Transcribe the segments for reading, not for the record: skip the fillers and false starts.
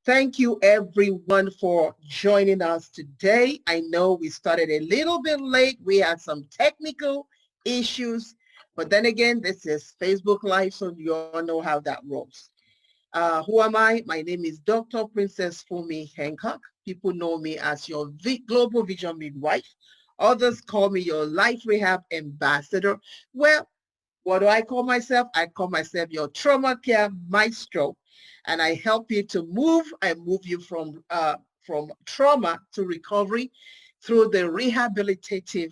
Thank you everyone for joining us today. I know we started a little bit late. We had some technical issues, but then again, this is Facebook Live, so you all know how that rolls. Who am I? My name is Dr. Princess Fumi Hancock. People know me as your Global Vision Midwife. Others call me your Life Rehab Ambassador. Well, what do I call myself? I call myself your trauma care maestro, and I help you to move. I move you from trauma to recovery through the rehabilitative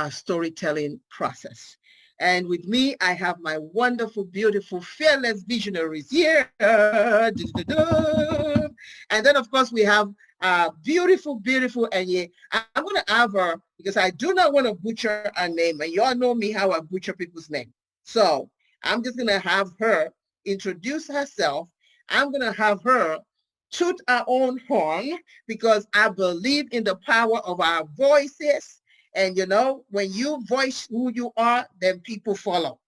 storytelling process. And with me, I have my wonderful, beautiful, fearless visionaries here. And then, of course, we have beautiful, beautiful, and yeah, I'm going to have her because I do not want to butcher her name. And you all know me how I butcher people's name. So I'm just going to have her introduce herself. I'm going to have her toot our own horn because I believe in the power of our voices. And you know, when you voice who you are, then people follow.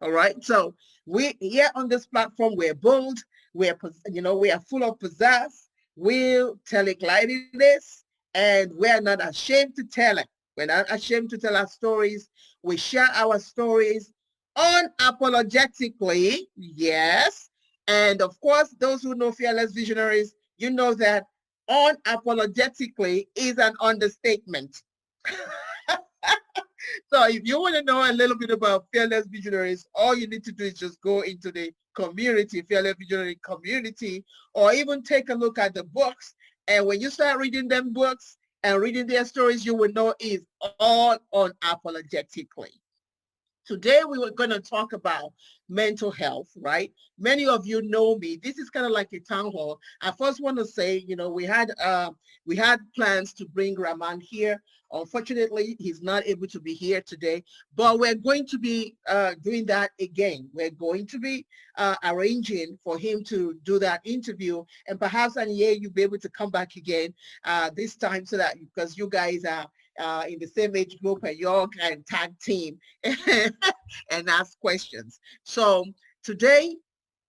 All right. So we here on this platform, we're bold. We are full of pizzazz. We'll tell it like it is, and we're not ashamed to tell it. We're not ashamed to tell our stories. We share our stories unapologetically. Yes. And of course, those who know Fearless Visionaries, you know that unapologetically is an understatement. So if you want to know a little bit about Fearless Visionaries, all you need to do is just go into the community, Fearless Visionary community, or even take a look at the books. And when you start reading them books and reading their stories, you will know it's all unapologetically. Today we were going to talk about mental health, right? Many of you know me. This is kind of like a town hall. I first want to say, we had plans to bring Rahman here. Unfortunately, he's not able to be here today, but we're going to be doing that again. We're going to be arranging for him to do that interview, and perhaps Anye, you'll be able to come back again this time so that because you guys are in the same age group and you all can tag team and ask questions. So today,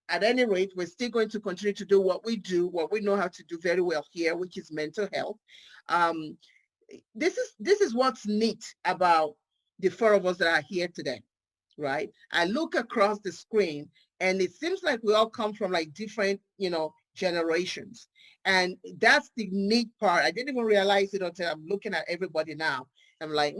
at any rate, we're still going to continue to do what we do, what we know how to do very well here, which is mental health. Um, this is what's neat about the four of us that are here today, right? I look across the screen and it seems like we all come from like different, generations. And that's the neat part. I didn't even realize it until I'm looking at everybody now. I'm like,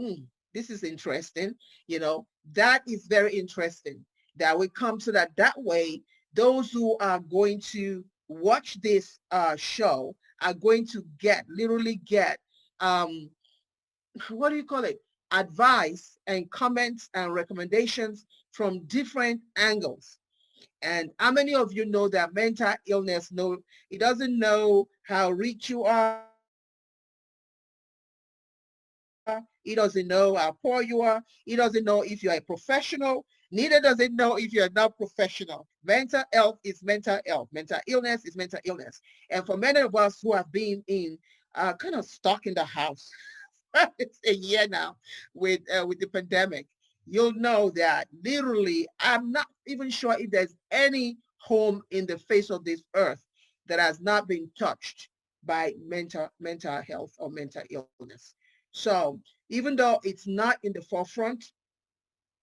this is interesting. That is very interesting that we come so that way, those who are going to watch this show are going to literally get, what do you call it? Advice and comments and recommendations from different angles. And how many of you know that mental illness, it doesn't know how rich you are. It doesn't know how poor you are. It doesn't know if you're a professional. Neither does it know if you're not professional. Mental health is mental health. Mental illness is mental illness. And for many of us who have been in kind of stuck in the house, it's a year now with the pandemic, you'll know that literally, I'm not even sure if there's any home in the face of this earth that has not been touched by mental health or mental illness. So even though it's not in the forefront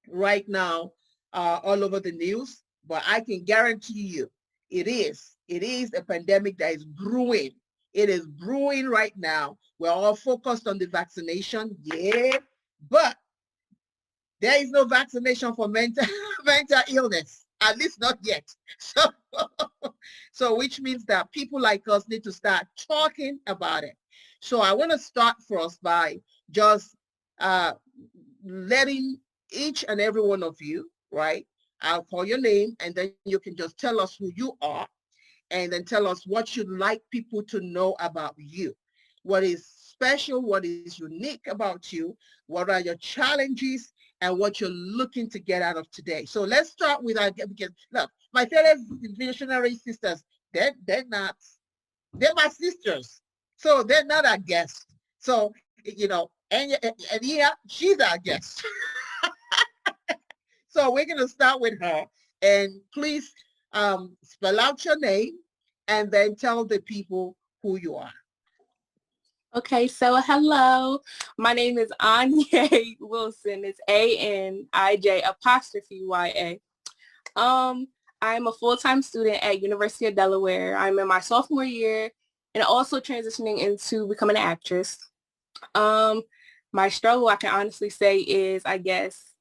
right now all over the news, but I can guarantee you it is a pandemic that is brewing. It is brewing right now. We're all focused on the vaccination, yeah, but there is no vaccination for mental mental illness, at least not yet. So, so which means that people like us need to start talking about it. So I want to start first by just uh, letting each and every one of you, right? I'll call your name and then you can just tell us who you are and then tell us what you'd like people to know about you. What is special, what is unique about you, what are your challenges, and what you're looking to get out of today. So let's start with our, because look, my fellow visionary sisters, they're not, they're my sisters. So they're not our guests. So, and yeah, she's our guest. So we're going to start with her. And please spell out your name and then tell the people who you are. Okay, so hello. My name is Anya Wilson. It's ANIJ''YA. I'm a full-time student at University of Delaware. I'm in my sophomore year and also transitioning into becoming an actress. My struggle, I can honestly say, is, I guess,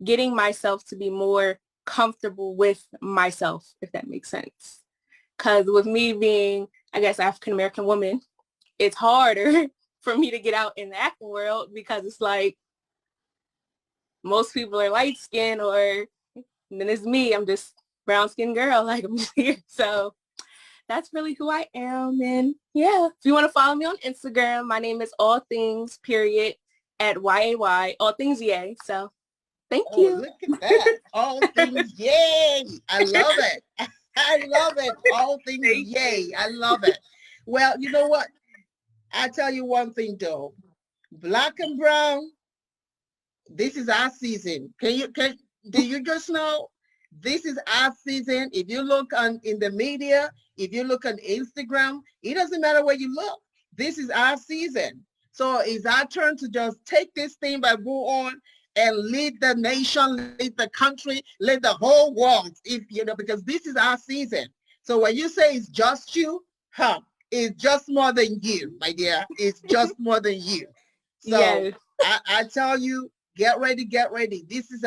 getting myself to be more comfortable with myself, if that makes sense. Because with me being, I guess, African-American woman, it's harder for me to get out in the acting world because it's like most people are light skinned, or then it's me. I'm just brown skinned girl. Like, I'm just here. So that's really who I am. And yeah, if you want to follow me on Instagram, my name is all things period at YAY, all things yay. So thank Oh, you. look at that. All things yay. I love it. I love it. All things yay. I love it. Well, you know what? I tell you one thing though. Black and brown, this is our season. Do you just know? This is our season. If you look on in the media, if you look on Instagram, it doesn't matter where you look. This is our season. So it's our turn to just take this thing by go on and lead the nation, lead the country, lead the whole world. If you know, because this is our season. So when you say it's just you, it's just more than you, my dear. It's just more than you. So Yes. I tell you, get ready, get ready. This is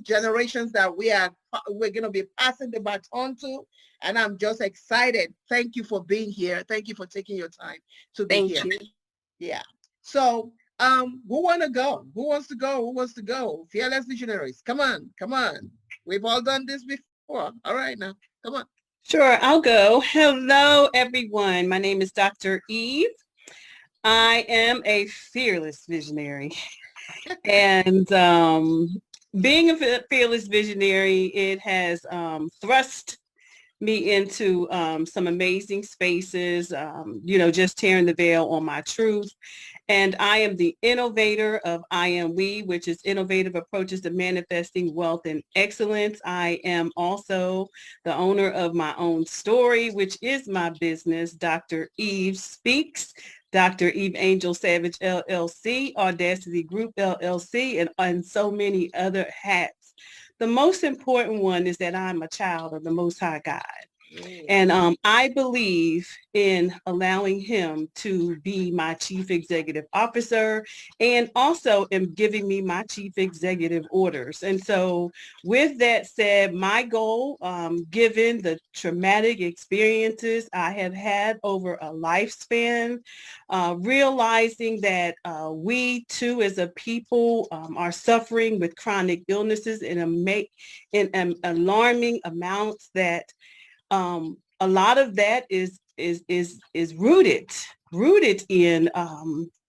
generations that we're gonna be passing the baton to, and I'm just excited. Thank you for being here. Thank you for taking your time to be Thank here. you. Yeah. So who wanna go? Who wants to go? Who wants to go? Fearless visionaries. Come on, come on. We've all done this before. All right now. Come on. Sure, I'll go. Hello, everyone. My name is Dr. Eve. I am a fearless visionary. And being a fearless visionary, it has thrust me into some amazing spaces, just tearing the veil on my truth. And I am the innovator of I Am We, which is innovative approaches to manifesting wealth and excellence. I am also the owner of my own story, which is my business, Dr. Eve Speaks, Dr. Eve Angel Savage LLC, Audacity Group LLC, and so many other hats. The most important one is that I'm a child of the Most High God. And I believe in allowing him to be my chief executive officer and also in giving me my chief executive orders. And so with that said, my goal, given the traumatic experiences I have had over a lifespan, realizing that we too as a people are suffering with chronic illnesses in alarming amounts, that a lot of that is rooted in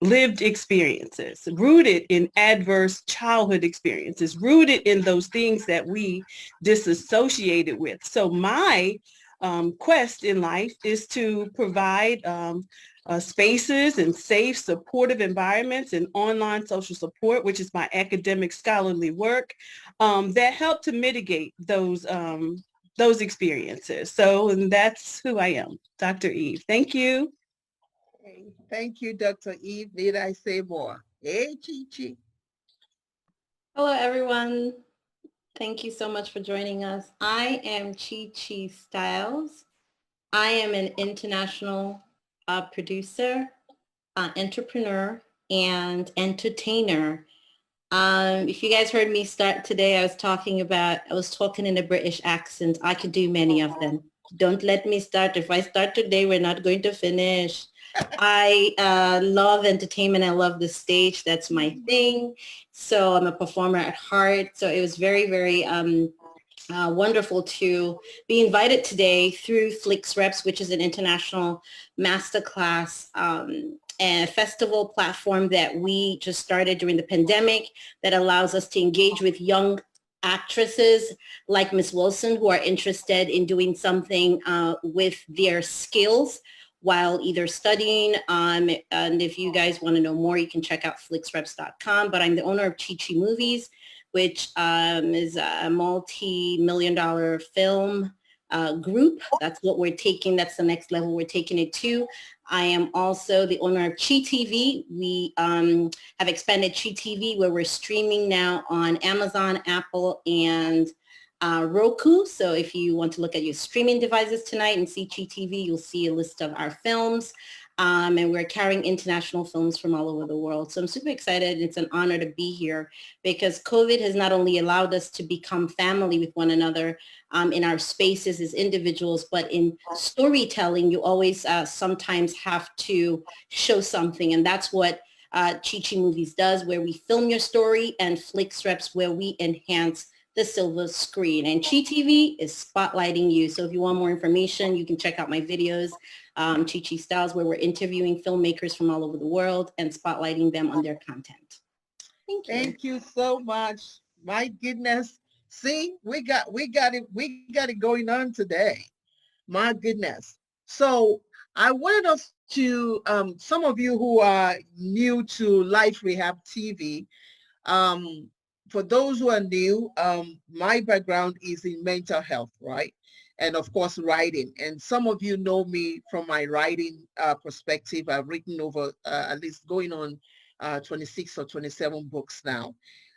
lived experiences, rooted in adverse childhood experiences, rooted in those things that we disassociated with. So my quest in life is to provide spaces and safe, supportive environments and online social support, which is my academic scholarly work, that help to mitigate those experiences. So, and that's who I am, Dr. Eve. Thank you. Thank you, Dr. Eve. Need I say more? Hey, Chi. Hello, everyone. Thank you so much for joining us. I am Chi Styles. I am an international producer, entrepreneur, and entertainer. If you guys heard me start today, I was talking in a British accent. I could do many of them. Don't let me start. If I start today, we're not going to finish. I love entertainment. I love the stage. That's my thing. So I'm a performer at heart. So it was very, very wonderful to be invited today through Flix Reps, which is an international masterclass and festival platform that we just started during the pandemic that allows us to engage with young actresses like Miss Wilson who are interested in doing something with their skills while either studying. And if you guys want to know more, you can check out flixreps.com. But I'm the owner of Chi Movies, which is a multi-million-dollar film group. That's what we're taking. That's the next level we're taking it to. I am also the owner of RehabTv. We have expanded RehabTv, where we're streaming now on Amazon, Apple, and Roku. So if you want to look at your streaming devices tonight and see RehabTv, you'll see a list of our films. And we're carrying international films from all over the world. So I'm super excited. It's an honor to be here because COVID has not only allowed us to become family with one another in our spaces as individuals, but in storytelling, you always sometimes have to show something. And that's what Chi Chi Movies does, where we film your story, and Flick Reps, where we enhance the silver screen. And RehabTv is spotlighting you. So if you want more information, you can check out my videos, Chi Chi Styles, where we're interviewing filmmakers from all over the world and spotlighting them on their content. Thank you. Thank you so much. My goodness. See, we got it going on today. My goodness. So I wanted us to, some of you who are new to Life Rehab TV, for those who are new, my background is in mental health, right? And of course, writing. And some of you know me from my writing perspective. I've written over at least going on 26 or 27 books now.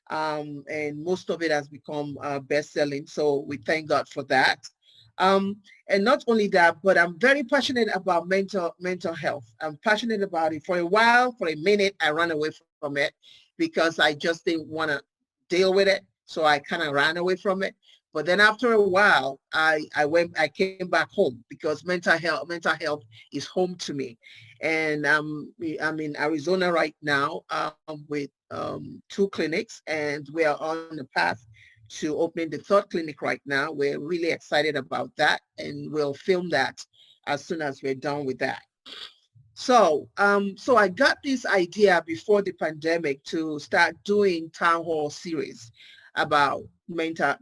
And most of it has become best-selling. So we thank God for that. And not only that, but I'm very passionate about mental health. I'm passionate about it. For a while, for a minute, I ran away from it because I just didn't want to deal with it. So I kind of ran away from it. But then after a while, I came back home because mental health is home to me. And I'm in Arizona right now with 2 clinics, and we are on the path to opening the 3rd clinic right now. We're really excited about that, and we'll film that as soon as we're done with that. So, so I got this idea before the pandemic to start doing Townhall series about mental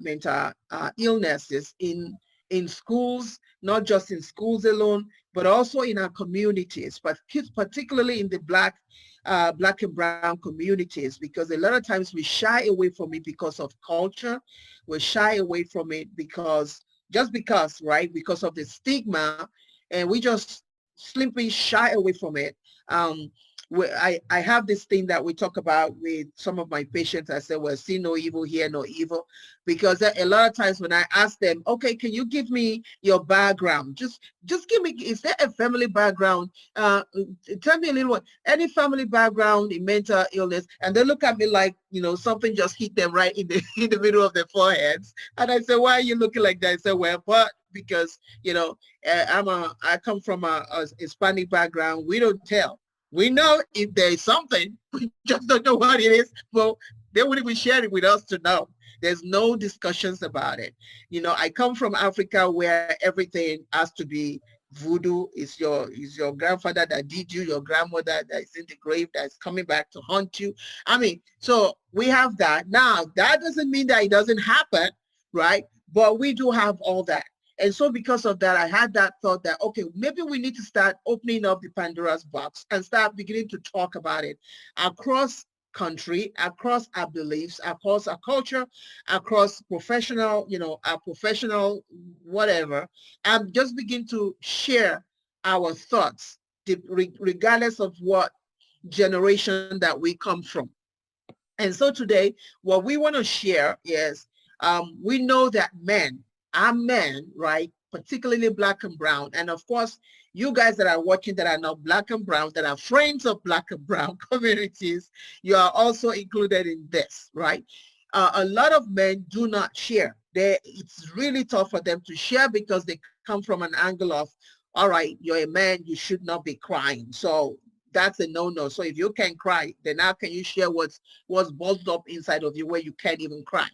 illnesses in schools, not just in schools alone, but also in our communities, but particularly in the Black and Brown communities, because a lot of times we shy away from it because of culture. We shy away from it because, right, because of the stigma, and we just simply shy away from it. I have this thing that we talk about with some of my patients. I say, well, see no evil, hear no evil, because a lot of times when I ask them, okay, can you give me your background? Just give me, is there a family background? Tell me a little, any family background in mental illness? And they look at me like, you know, something just hit them right in the middle of their foreheads. And I say, why are you looking like that? I say, well, but because, you know, I come from a Hispanic background. We don't tell. We know if there is something, we just don't know what it is. Well, they wouldn't even share it with us to know. There's no discussions about it. You know, I come from Africa where everything has to be voodoo. Is your grandfather that did you, your grandmother that is in the grave that's coming back to haunt you. I mean, so we have that. Now, that doesn't mean that it doesn't happen, right? But we do have all that. And so because of that, I had that thought that, okay, maybe we need to start opening up the Pandora's box and start beginning to talk about it across country, across our beliefs, across our culture, across professional, you know, our professional whatever, and just begin to share our thoughts, regardless of what generation that we come from. And so today, what we want to share is we know that our men, right, particularly Black and Brown, and of course, you guys that are watching that are not Black and Brown, that are friends of Black and Brown communities, you are also included in this, right? A lot of men do not share. It's really tough for them to share because they come from an angle of, all right, you're a man, you should not be crying. So that's a no-no. So if you can't cry, then how can you share what's balled up inside of you where you can't even cry?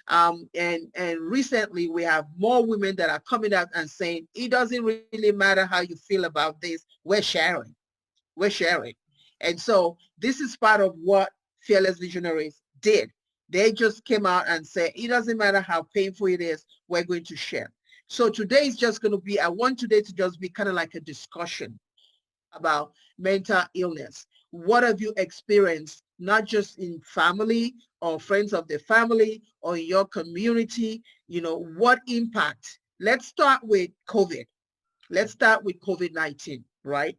And recently we have more women that are coming out and saying, it doesn't really matter how you feel about this. We're sharing. And so this is part of what Fearless Visionaries did. They just came out and said, it doesn't matter how painful it is, we're going to share. So today is just going to be, I want today to just be kind of like a discussion about mental illness. What have you experienced, not just in family or friends of the family or in your community? You know, what impact let's start with COVID. Let's start with COVID-19, right?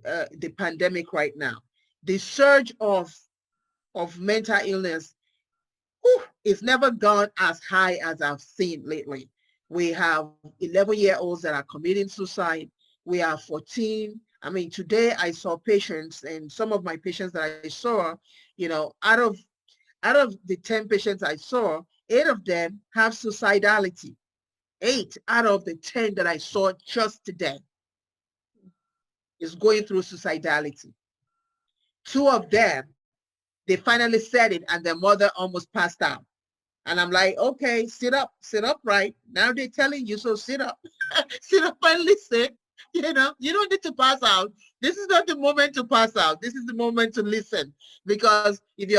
The pandemic right now. The surge of mental illness, it's never gone as high as I've seen lately. We have 11-year-olds that are committing suicide. We have 14. I mean, today I saw patients, and some of my patients that I saw, out of the 10 patients I saw, 8 of them have suicidality. 8 out of the 10 that I saw just today is going through suicidality. 2 of them, they finally said it, and their mother almost passed out. And I'm like, okay, sit up right. Now they're telling you, so sit up, sit up and listen. You don't need to pass out. This is not the moment to pass out. This is the moment to listen. Because if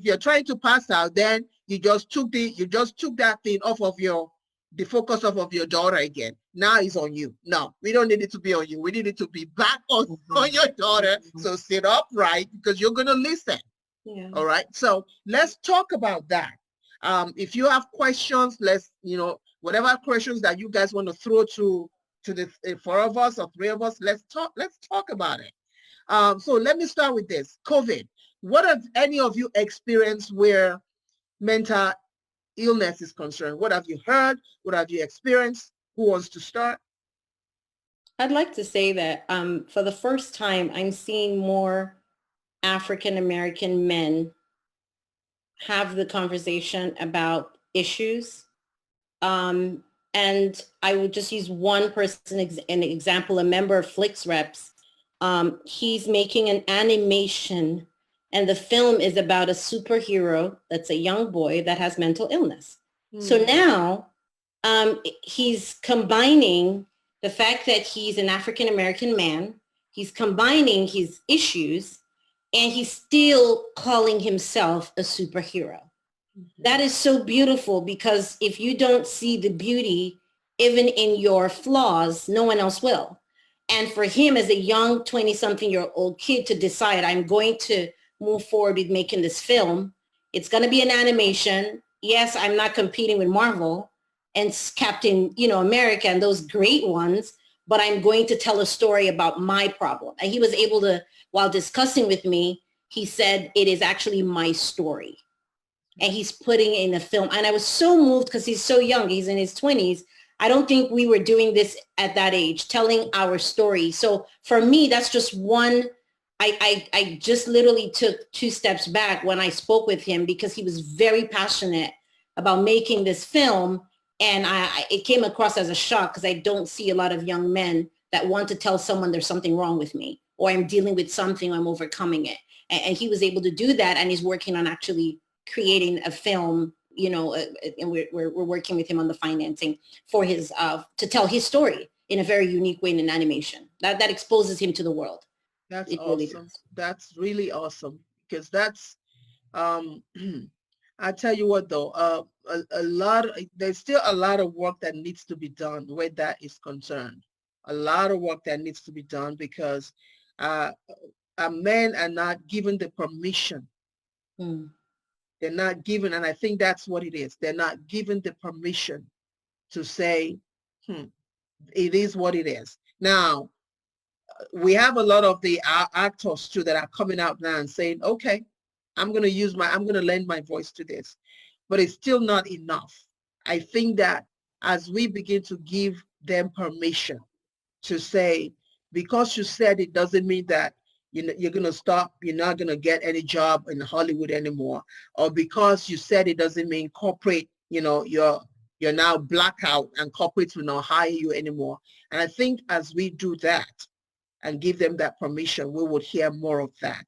you're trying to pass out, then you just took that thing off of the focus off of your daughter again. Now it's on you. No, we don't need it to be on you. We need it to be back on your daughter. So sit upright because you're gonna listen. Yeah. All right. So let's talk about that. If you have questions, whatever questions that you guys want to throw to the 4 of us or 3 of us, let's talk about it. So let me start with this. COVID. What have any of you experienced where mental illness is concerned? What have you heard? What have you experienced? Who wants to start? I'd like to say that for the first time, I'm seeing more African-American men have the conversation about issues. And I would just use one person, an example, a member of Flix Reps. He's making an animation, and the film is about a superhero that's a young boy that has mental illness. So now he's combining the fact that he's an African-American man, he's combining his issues, and he's still calling himself a superhero. That is so beautiful, because if you don't see the beauty even in your flaws, no one else will. And for him as a young 20-something-year-old kid to decide, I'm going to move forward with making this film. It's going to be an animation. Yes, I'm not competing with Marvel and Captain, America and those great ones, but I'm going to tell a story about my problem. And he was able to, while discussing with me, he said, it is actually my story. And he's putting in a film. And I was so moved because he's so young. He's in his 20s. I don't think we were doing this at that age, telling our story. So for me, that's just one. I just literally took 2 steps back when I spoke with him, because he was very passionate about making this film. And it came across as a shock, because I don't see a lot of young men that want to tell someone there's something wrong with me, or I'm dealing with something, I'm overcoming it. And he was able to do that. And he's working on actually creating a film, and we're working with him on the financing for his, to tell his story in a very unique way in an animation that exposes him to the world. That's awesome. Really, that's really awesome, because that's, I tell you what though, there's still a lot of work that needs to be done where that is concerned. A lot of work that needs to be done, because men are not given the permission. They're not given, and I think that's what it is. They're not given the permission to say, it is what it is. Now, we have a lot of the actors too that are coming out now and saying, okay, I'm going to lend my voice to this, but it's still not enough. I think that as we begin to give them permission to say, because you said it doesn't mean that you're going to stop, you're not going to get any job in Hollywood anymore, or because you said it doesn't mean corporate, you're now blackout and corporates will not hire you anymore. And I think as we do that and give them that permission, we would hear more of that.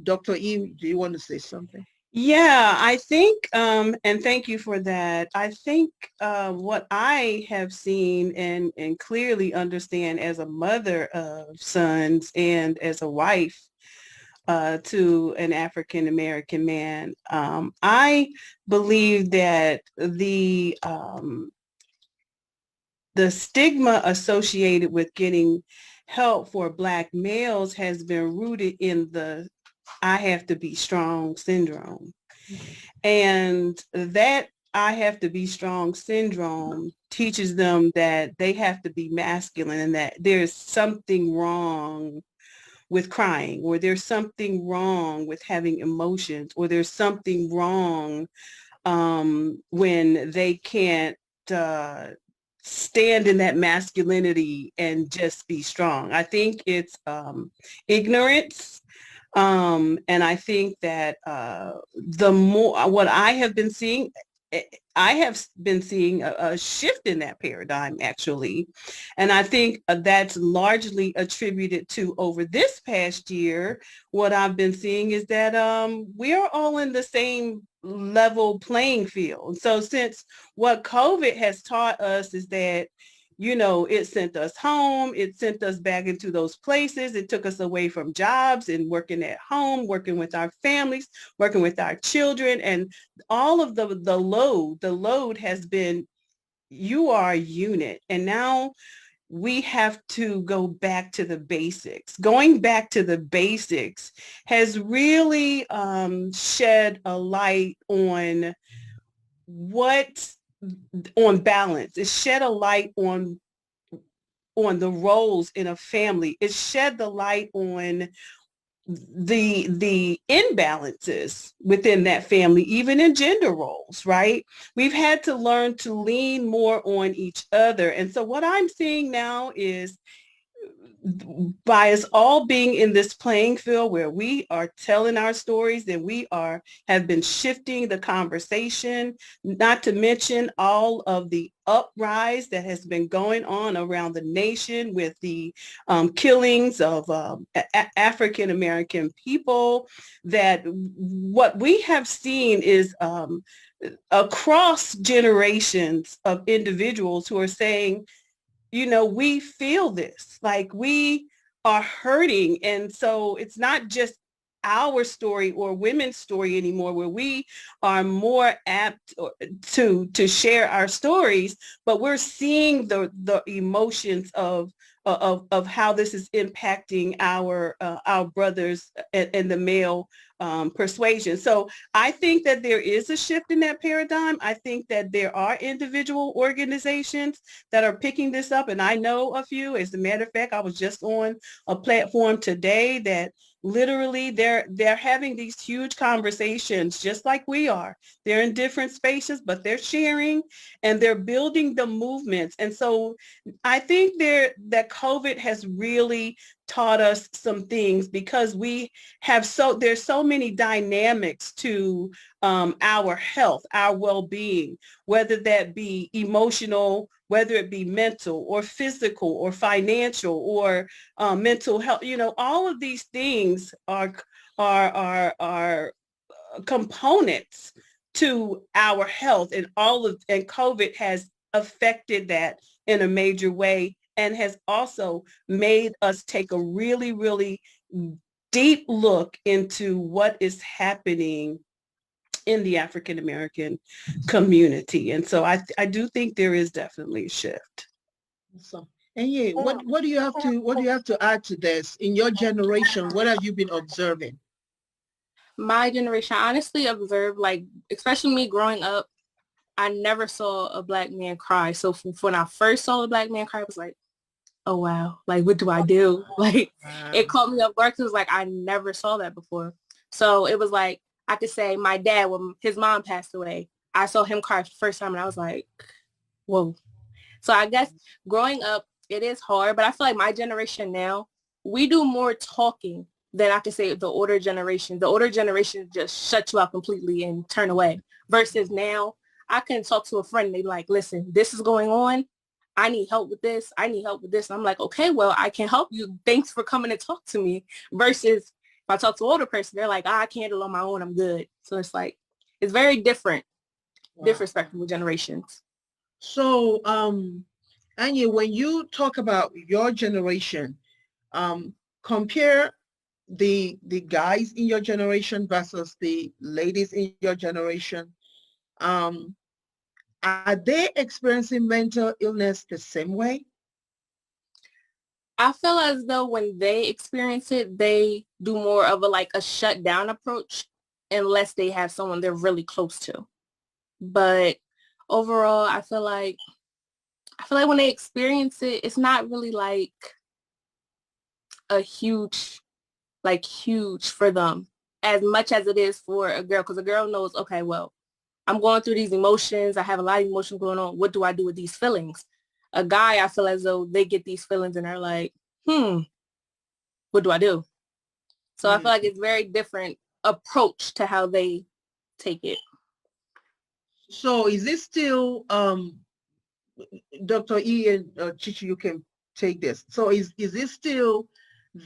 Dr. E, do you want to say something? Yeah, I think, and thank you for that. I think what I have seen and clearly understand as a mother of sons and as a wife to an African-American man, I believe that the stigma associated with getting help for Black males has been rooted in the I have to be strong syndrome. And that I have to be strong syndrome teaches them that they have to be masculine and that there's something wrong with crying, or there's something wrong with having emotions, or there's something wrong when they can't stand in that masculinity and just be strong. I think it's ignorance. And I think that the more what I have been seeing, I have been seeing a shift in that paradigm, actually. And I think that's largely attributed to over this past year. What I've been seeing is that we are all in the same level playing field. So since what COVID has taught us is that, you know, it sent us home, it sent us back into those places, it took us away from jobs and working at home, working with our families, working with our children, and all of the load has been, you are a unit. And now we have to go back to the basics. Going back to the basics has really shed a light on balance. It shed a light on the roles in a family. It shed the light on the imbalances within that family, even in gender roles, right? We've had to learn to lean more on each other. And so what I'm seeing now is, by us all being in this playing field where we are telling our stories and we have been shifting the conversation, not to mention all of the uprise that has been going on around the nation with the killings of African American people, that what we have seen is across generations of individuals who are saying, you know, we feel this, like we are hurting. And so it's not just our story or women's story anymore, where we are more apt to share our stories, but we're seeing the emotions of how this is impacting our brothers and the male persuasion. So I think that there is a shift in that paradigm. I think that there are individual organizations that are picking this up, and I know a few. As a matter of fact, I was just on a platform today that literally they're having these huge conversations just like we are. They're in different spaces, but they're sharing and they're building the movements. And so I think that COVID has really taught us some things, because there's so many dynamics to our health, our well-being, whether that be emotional, whether it be mental or physical or financial or mental health. You know, all of these things are components to our health, and COVID has affected that in a major way, and has also made us take a really, really deep look into what is happening in the African American community. And so I do think there is definitely a shift. So, and yeah, what do you have to add to this? In your generation, what have you been observing? My generation, I honestly observed, like, especially me growing up, I never saw a Black man cry. So when I first saw a Black man cry, I was like, oh, wow, like, what do I do? Like, it caught me off guard, because it was like, I never saw that before. So it was like, I could say my dad, when his mom passed away, I saw him cry for the first time, and I was like, whoa. So I guess growing up, it is hard, but I feel like my generation now, we do more talking than I could say the older generation. The older generation just shut you out completely and turn away. Versus now, I can talk to a friend and they be like, listen, this is going on. I need help with this. I need help with this. And I'm like, okay, well, I can help you. Thanks for coming to talk to me. Versus if I talk to an older person, they're like, I can handle on my own. I'm good. So it's like, it's very different, different spectrum of generations. So, Anya, when you talk about your generation, compare the guys in your generation versus the ladies in your generation. Are they experiencing mental illness the same way? I feel as though when they experience it, they do more of a shut down approach, unless they have someone they're really close to. But overall, I feel like when they experience it, it's not really like a huge for them as much as it is for a girl, because a girl knows, okay, well, I'm going through these emotions. I have a lot of emotions going on. What do I do with these feelings? A guy, I feel as though they get these feelings and they're like, what do I do? So I feel like it's very different approach to how they take it. So is this still, Dr. E and Chichi, you can take this. So is it still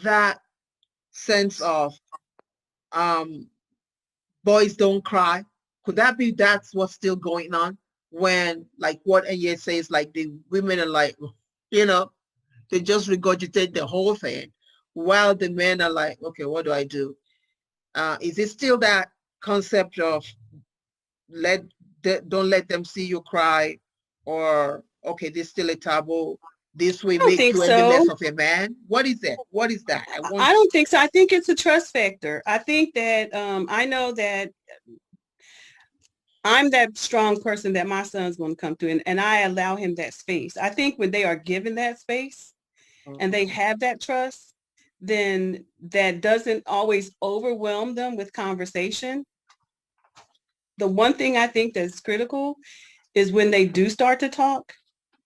that sense of boys don't cry? Could that be that's what's still going on when, like what Anya says, like the women are like, they just regurgitate the whole thing, while the men are like, okay, what do I do? Is it still that concept of don't let them see you cry, or okay, this is still a taboo? This will I don't make think you any so. less of a man. What is that? What is that? I don't think so. I think it's a trust factor. I think that I know that I'm that strong person that my son's going to come to, and I allow him that space. I think when they are given that space and they have that trust, then that doesn't always overwhelm them with conversation. The one thing I think that's critical is when they do start to talk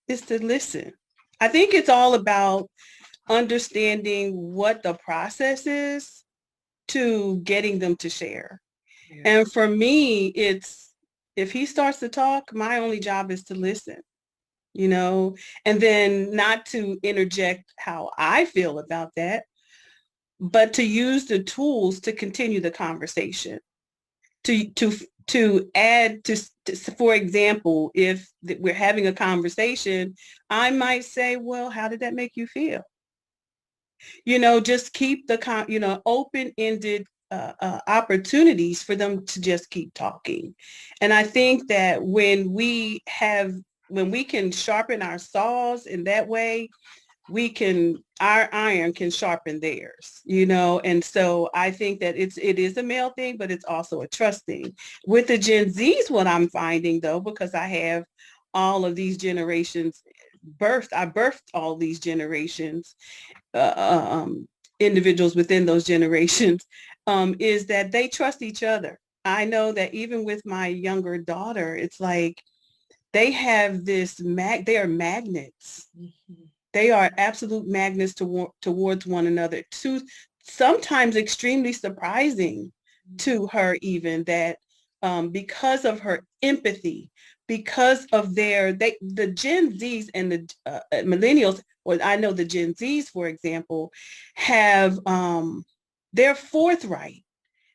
is to listen. I think it's all about understanding what the process is to getting them to share. Yeah. And for me, it's if he starts to talk, my only job is to listen, and then not to interject how I feel about that, but to use the tools to continue the conversation, to add to, for example, if we're having a conversation, I might say, well, how did that make you feel? Just keep the, open-ended opportunities for them to just keep talking. And I think that when we can sharpen our saws in that way, our iron can sharpen theirs, and so I think that it is a male thing, but it's also a trust thing. With the Gen Zs, what I'm finding though, because I have all of these generations I birthed all these generations, individuals within those generations, is that they trust each other. I know that even with my younger daughter, it's like they have this, they are magnets. Mm-hmm. They are absolute magnets towards one another, to sometimes extremely surprising to her, even that because of her empathy, because of the Gen Zs and the millennials, or I know the Gen Zs, for example, have, they're forthright.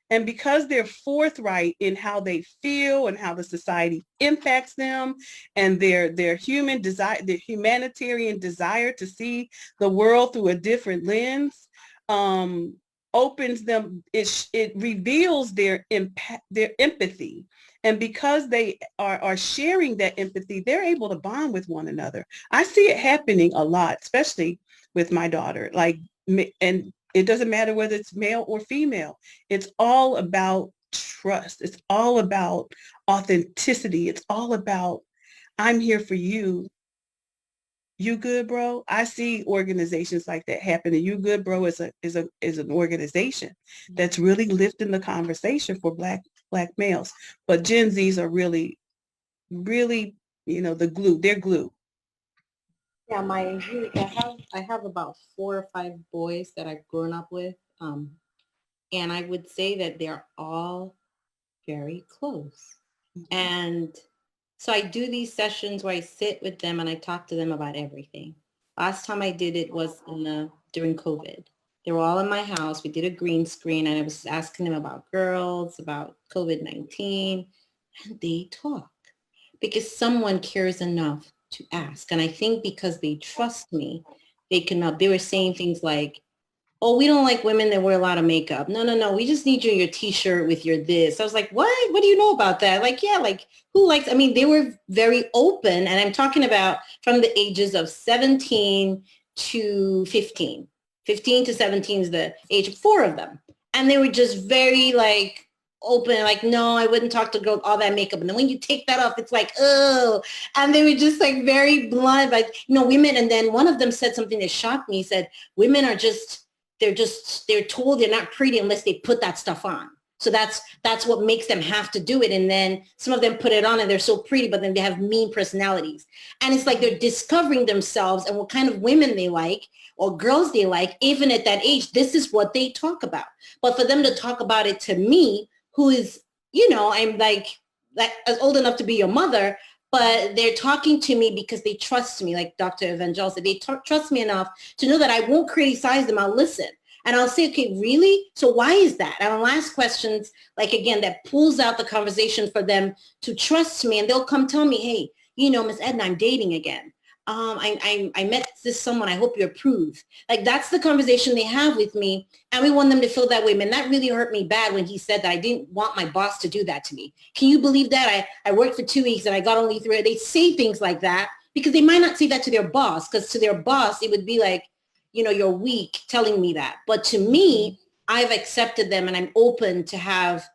And because they're forthright in how they feel and how the society impacts them, and their human desire, their humanitarian desire to see the world through a different lens, opens them. It reveals their empathy, and because they are sharing that empathy, they're able to bond with one another. I see it happening a lot, especially with my daughter. And it doesn't matter whether it's male or female. It's all about trust. It's all about authenticity. It's all about, I'm here for you. You good, bro? I see organizations like that happening. You good, bro, is an organization that's really lifting the conversation for black males. But Gen Zs are really, really, the glue. They're glue. Yeah, I have about 4 or 5 boys that I've grown up with, and I would say that they're all very close. Mm-hmm. And so I do these sessions where I sit with them and I talk to them about everything. Last time I did it was during COVID. They were all in my house. We did a green screen, and I was asking them about girls, about COVID-19, and they talk because someone cares enough to ask. And I think because they trust me, they were saying things like, oh, we don't like women that wear a lot of makeup. No. We just need you in your t-shirt with your this. I was like, what? What do you know about that? Like, yeah, like who likes, they were very open. And I'm talking about from the ages of 17 to 15. 15 to 17 is the age of 4 of them. And they were just very like open, like, no, I wouldn't talk to girls, all that makeup. And then when you take that off, it's like, oh, and they were just like very blunt, like, women. And then one of them said something that shocked me. He said, women are they're told they're not pretty unless they put that stuff on. So that's what makes them have to do it. And then some of them put it on and they're so pretty, but then they have mean personalities. And it's like they're discovering themselves and what kind of women they like or girls they like, even at that age. This is what they talk about. But for them to talk about it to me, who is, I'm like as old enough to be your mother, but they're talking to me because they trust me, like Dr. Evangel said, they trust me enough to know that I won't criticize them. I'll listen. And I'll say, okay, really? So why is that? And I'll ask questions, like, again, that pulls out the conversation for them to trust me. And they'll come tell me, hey, Miss Edna, I'm dating again. I met this someone. I hope you approve. Like, that's the conversation they have with me. And we want them to feel that way. Man, that really hurt me bad when he said that I didn't want my boss to do that to me. Can you believe that? I worked for 2 weeks and I got only 3. They say things like that because they might not say that to their boss, because to their boss, it would be like, you're weak telling me that. But to me, I've accepted them and I'm open to have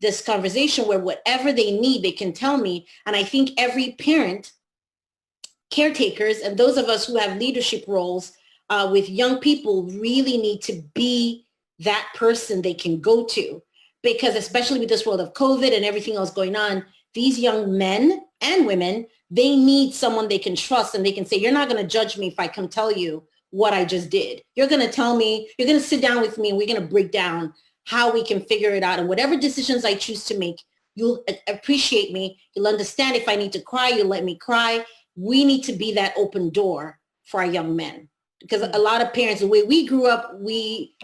this conversation where whatever they need, they can tell me. And I think every parent, caretakers, and those of us who have leadership roles with young people really need to be that person they can go to. Because especially with this world of COVID and everything else going on, these young men and women, they need someone they can trust and they can say, you're not going to judge me if I come tell you what I just did. You're going to tell me, you're going to sit down with me and we're going to break down how we can figure it out. And whatever decisions I choose to make, you'll appreciate me. You'll understand if I need to cry, you'll let me cry. We need to be that open door for our young men. Because a lot of parents, the way we grew up, we,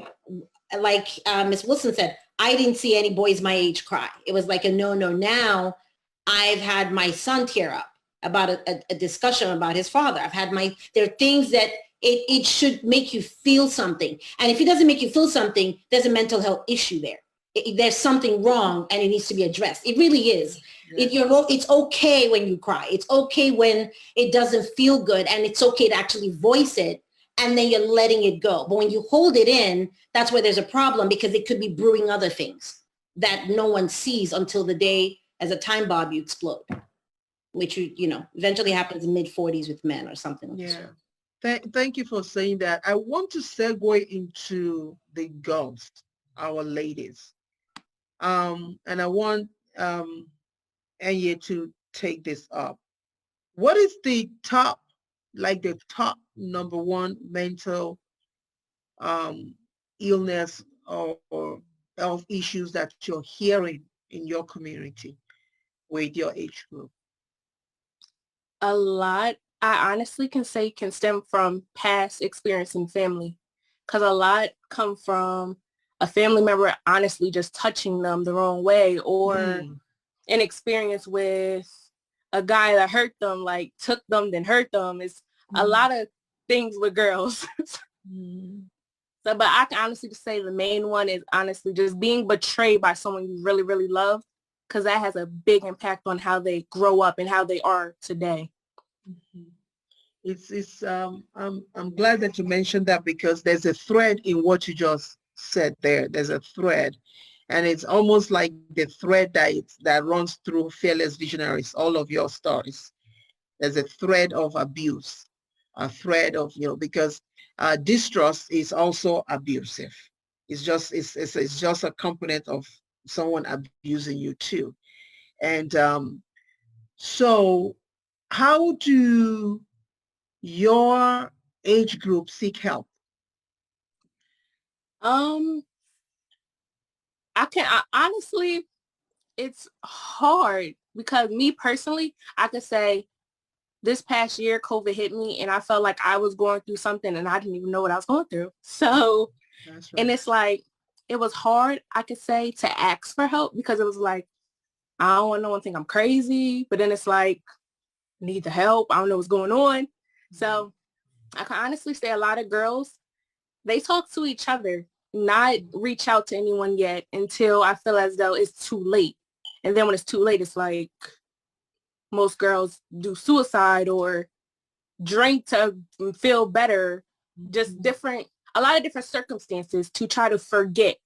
like Ms. Wilson said, I didn't see any boys my age cry. It was like a no. Now I've had my son tear up about a discussion about his father. There are things that it should make you feel something. And if it doesn't make you feel something, there's a mental health issue there. There's something wrong and it needs to be addressed. It really is. It's okay when you cry. It's okay when it doesn't feel good, and it's okay to actually voice it, and then you're letting it go. But when you hold it in, that's where there's a problem, because it could be brewing other things that no one sees until the day, as a time bomb, you explode, which eventually happens in mid-40s with men or something like that. Thank you for saying that. I want to segue into the girls, our ladies. And I want Enye to take this up. What is the top number one mental illness or health issues that you're hearing in your community with your age group? A lot, I honestly can say, can stem from past experience in family, because a lot come from a family member honestly just touching them the wrong way, or an experience with a guy that hurt them, like took them, then hurt them. It's a lot of things with girls. So, but I can honestly just say the main one is honestly just being betrayed by someone you really, really love, because that has a big impact on how they grow up and how they are today. I'm glad that you mentioned that, because there's a thread in what you just said there. There's a thread, and it's almost like the thread that runs through Fearless Visionaries, all of your stories. There's a thread of abuse, a thread of, because distrust is also abusive. It's just a component of someone abusing you too. And so how do your age group seek help? Honestly, it's hard, because me personally, I could say this past year, COVID hit me and I felt like I was going through something and I didn't even know what I was going through. So, That's right. And it's like, it was hard, I could say, to ask for help, because it was like, I don't want no one to think I'm crazy, but then it's like, I need the help. I don't know what's going on. So I can honestly say a lot of girls, they talk to each other, not reach out to anyone yet until I feel as though it's too late. And then when it's too late, it's like most girls do suicide or drink to feel better, just a lot of different circumstances to try to forget,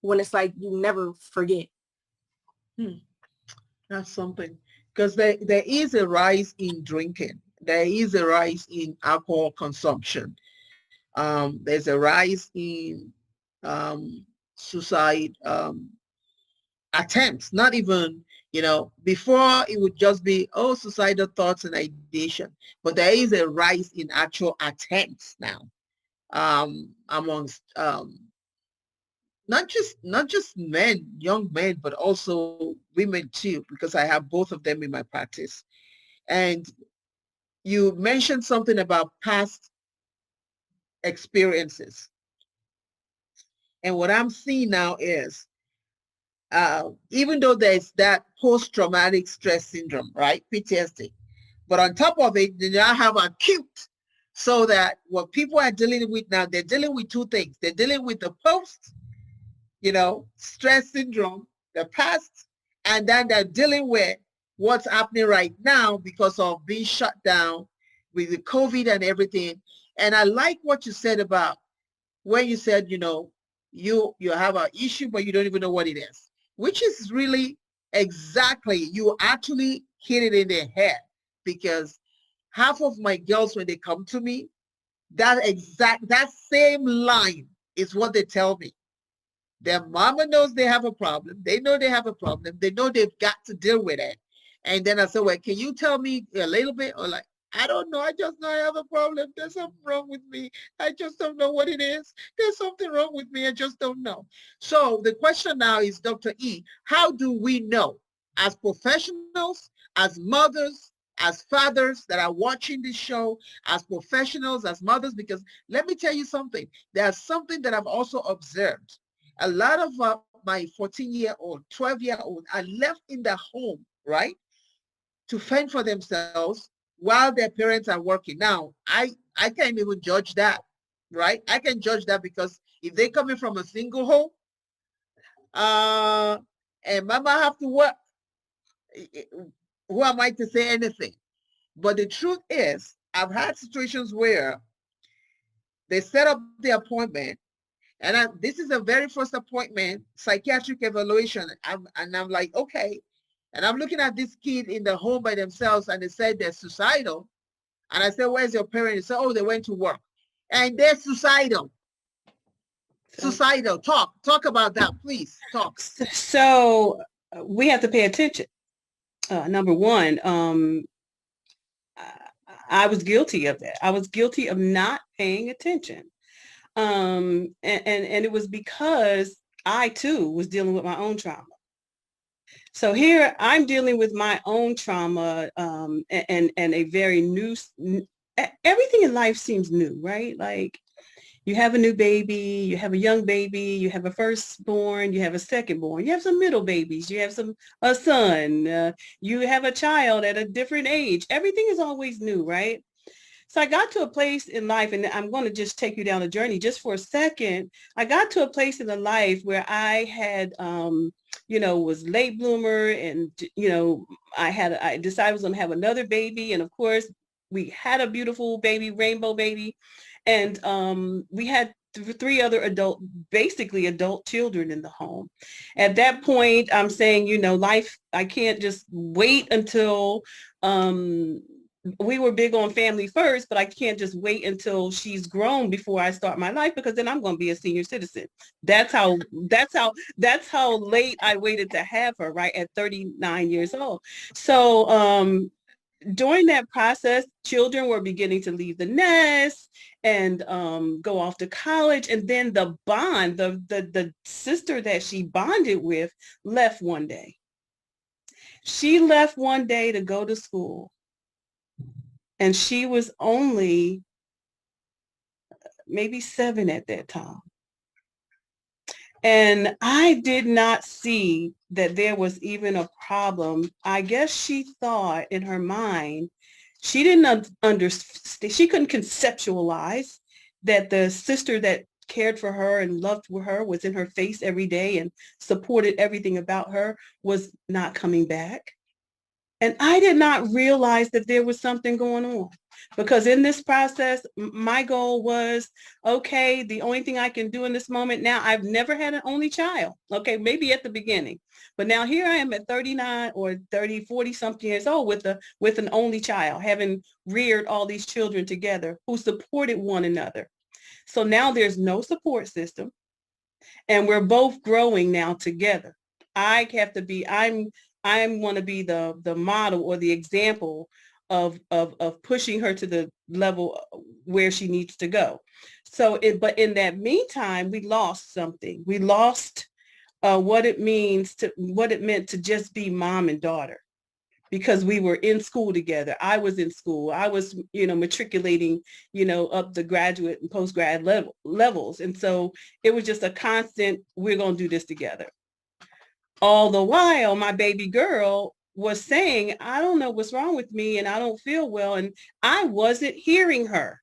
when it's like you never forget. Hmm. That's something. Because there is a rise in drinking. There is a rise in alcohol consumption. There's a rise in suicide attempts, not even, before it would just be, oh, suicidal thoughts and ideation. But there is a rise in actual attempts now amongst not just men, young men, but also women too, because I have both of them in my practice. And you mentioned something about past experiences. And what I'm seeing now is, even though there's that post-traumatic stress syndrome, right? PTSD. But on top of it, they now have acute. So that what people are dealing with now, they're dealing with two things. They're dealing with the post, stress syndrome, the past, and then they're dealing with what's happening right now because of being shut down with the COVID and everything. And I like what you said about when you said, you have an issue, but you don't even know what it is, which is really exactly, you actually hit it in the head, because half of my girls, when they come to me, that same line is what they tell me. Their mama knows they have a problem. They know they have a problem. They know they've got to deal with it. And then I said, well, can you tell me a little bit? Or like, I don't know. I just know I have a problem. There's something wrong with me. I just don't know what it is. There's something wrong with me. I just don't know. So the question now is, Dr. E, how do we know as professionals, as mothers, as fathers that are watching this show, as professionals, as mothers? Because let me tell you something. There's something that I've also observed. A lot of my 14-year-old, 12-year-old are left in the home, right, to fend for themselves while their parents are working. Now, I can't even judge that, right? I can judge that because if they're coming from a single home, and mama have to work, who am I to say anything? But the truth is, I've had situations where they set up the appointment, and this is the very first appointment, psychiatric evaluation. And I'm like, okay. And I'm looking at this kid in the home by themselves, and they said they're suicidal. And I said, where's your parents? They said, oh, they went to work. And they're suicidal. So, Suicidal. Talk about that, please. Talk. so we have to pay attention. Number one, I was guilty of that. I was guilty of not paying attention. And it was because I too was dealing with my own trauma. So here I'm dealing with my own trauma, and a very new, everything in life seems new, right? Like you have a new baby, you have a young baby, you have a firstborn, you have a secondborn, you have some middle babies, you have a son, you have a child at a different age. Everything is always new, right? So I got to a place in life, and I'm going to just take you down the journey just for a second. I got to a place in the life where I had, was late bloomer, and, I decided I was going to have another baby. And of course, we had a beautiful baby, rainbow baby. And we had three other basically adult children in the home. At that point, I'm saying, life, I can't just wait until, we were big on family first, but I can't just wait until she's grown before I start my life, because then I'm going to be a senior citizen. That's how late I waited to have her, right at 39 years old. So during that process, children were beginning to leave the nest and go off to college. And then the bond, the sister that she bonded with left one day. She left one day to go to school. And she was only maybe 7 at that time. And I did not see that there was even a problem. I guess she thought in her mind, she didn't understand, she couldn't conceptualize that the sister that cared for her and loved her, was in her face every day and supported everything about her, was not coming back. And I did not realize that there was something going on. Because in this process, my goal was, okay, the only thing I can do in this moment now, I've never had an only child. Okay, maybe at the beginning, but now here I am at 39 or 30, 40 something years old with an only child, having reared all these children together who supported one another. So now there's no support system, and we're both growing now together. I'm want to be the model or the example of pushing her to the level where she needs to go. But in that meantime, we lost something. We lost what it meant to just be mom and daughter, because we were in school together. I was in school. I was, matriculating, up the graduate and post-grad levels. And so it was just a constant, we're going to do this together. All the while, my baby girl was saying, I don't know what's wrong with me and I don't feel well. And I wasn't hearing her.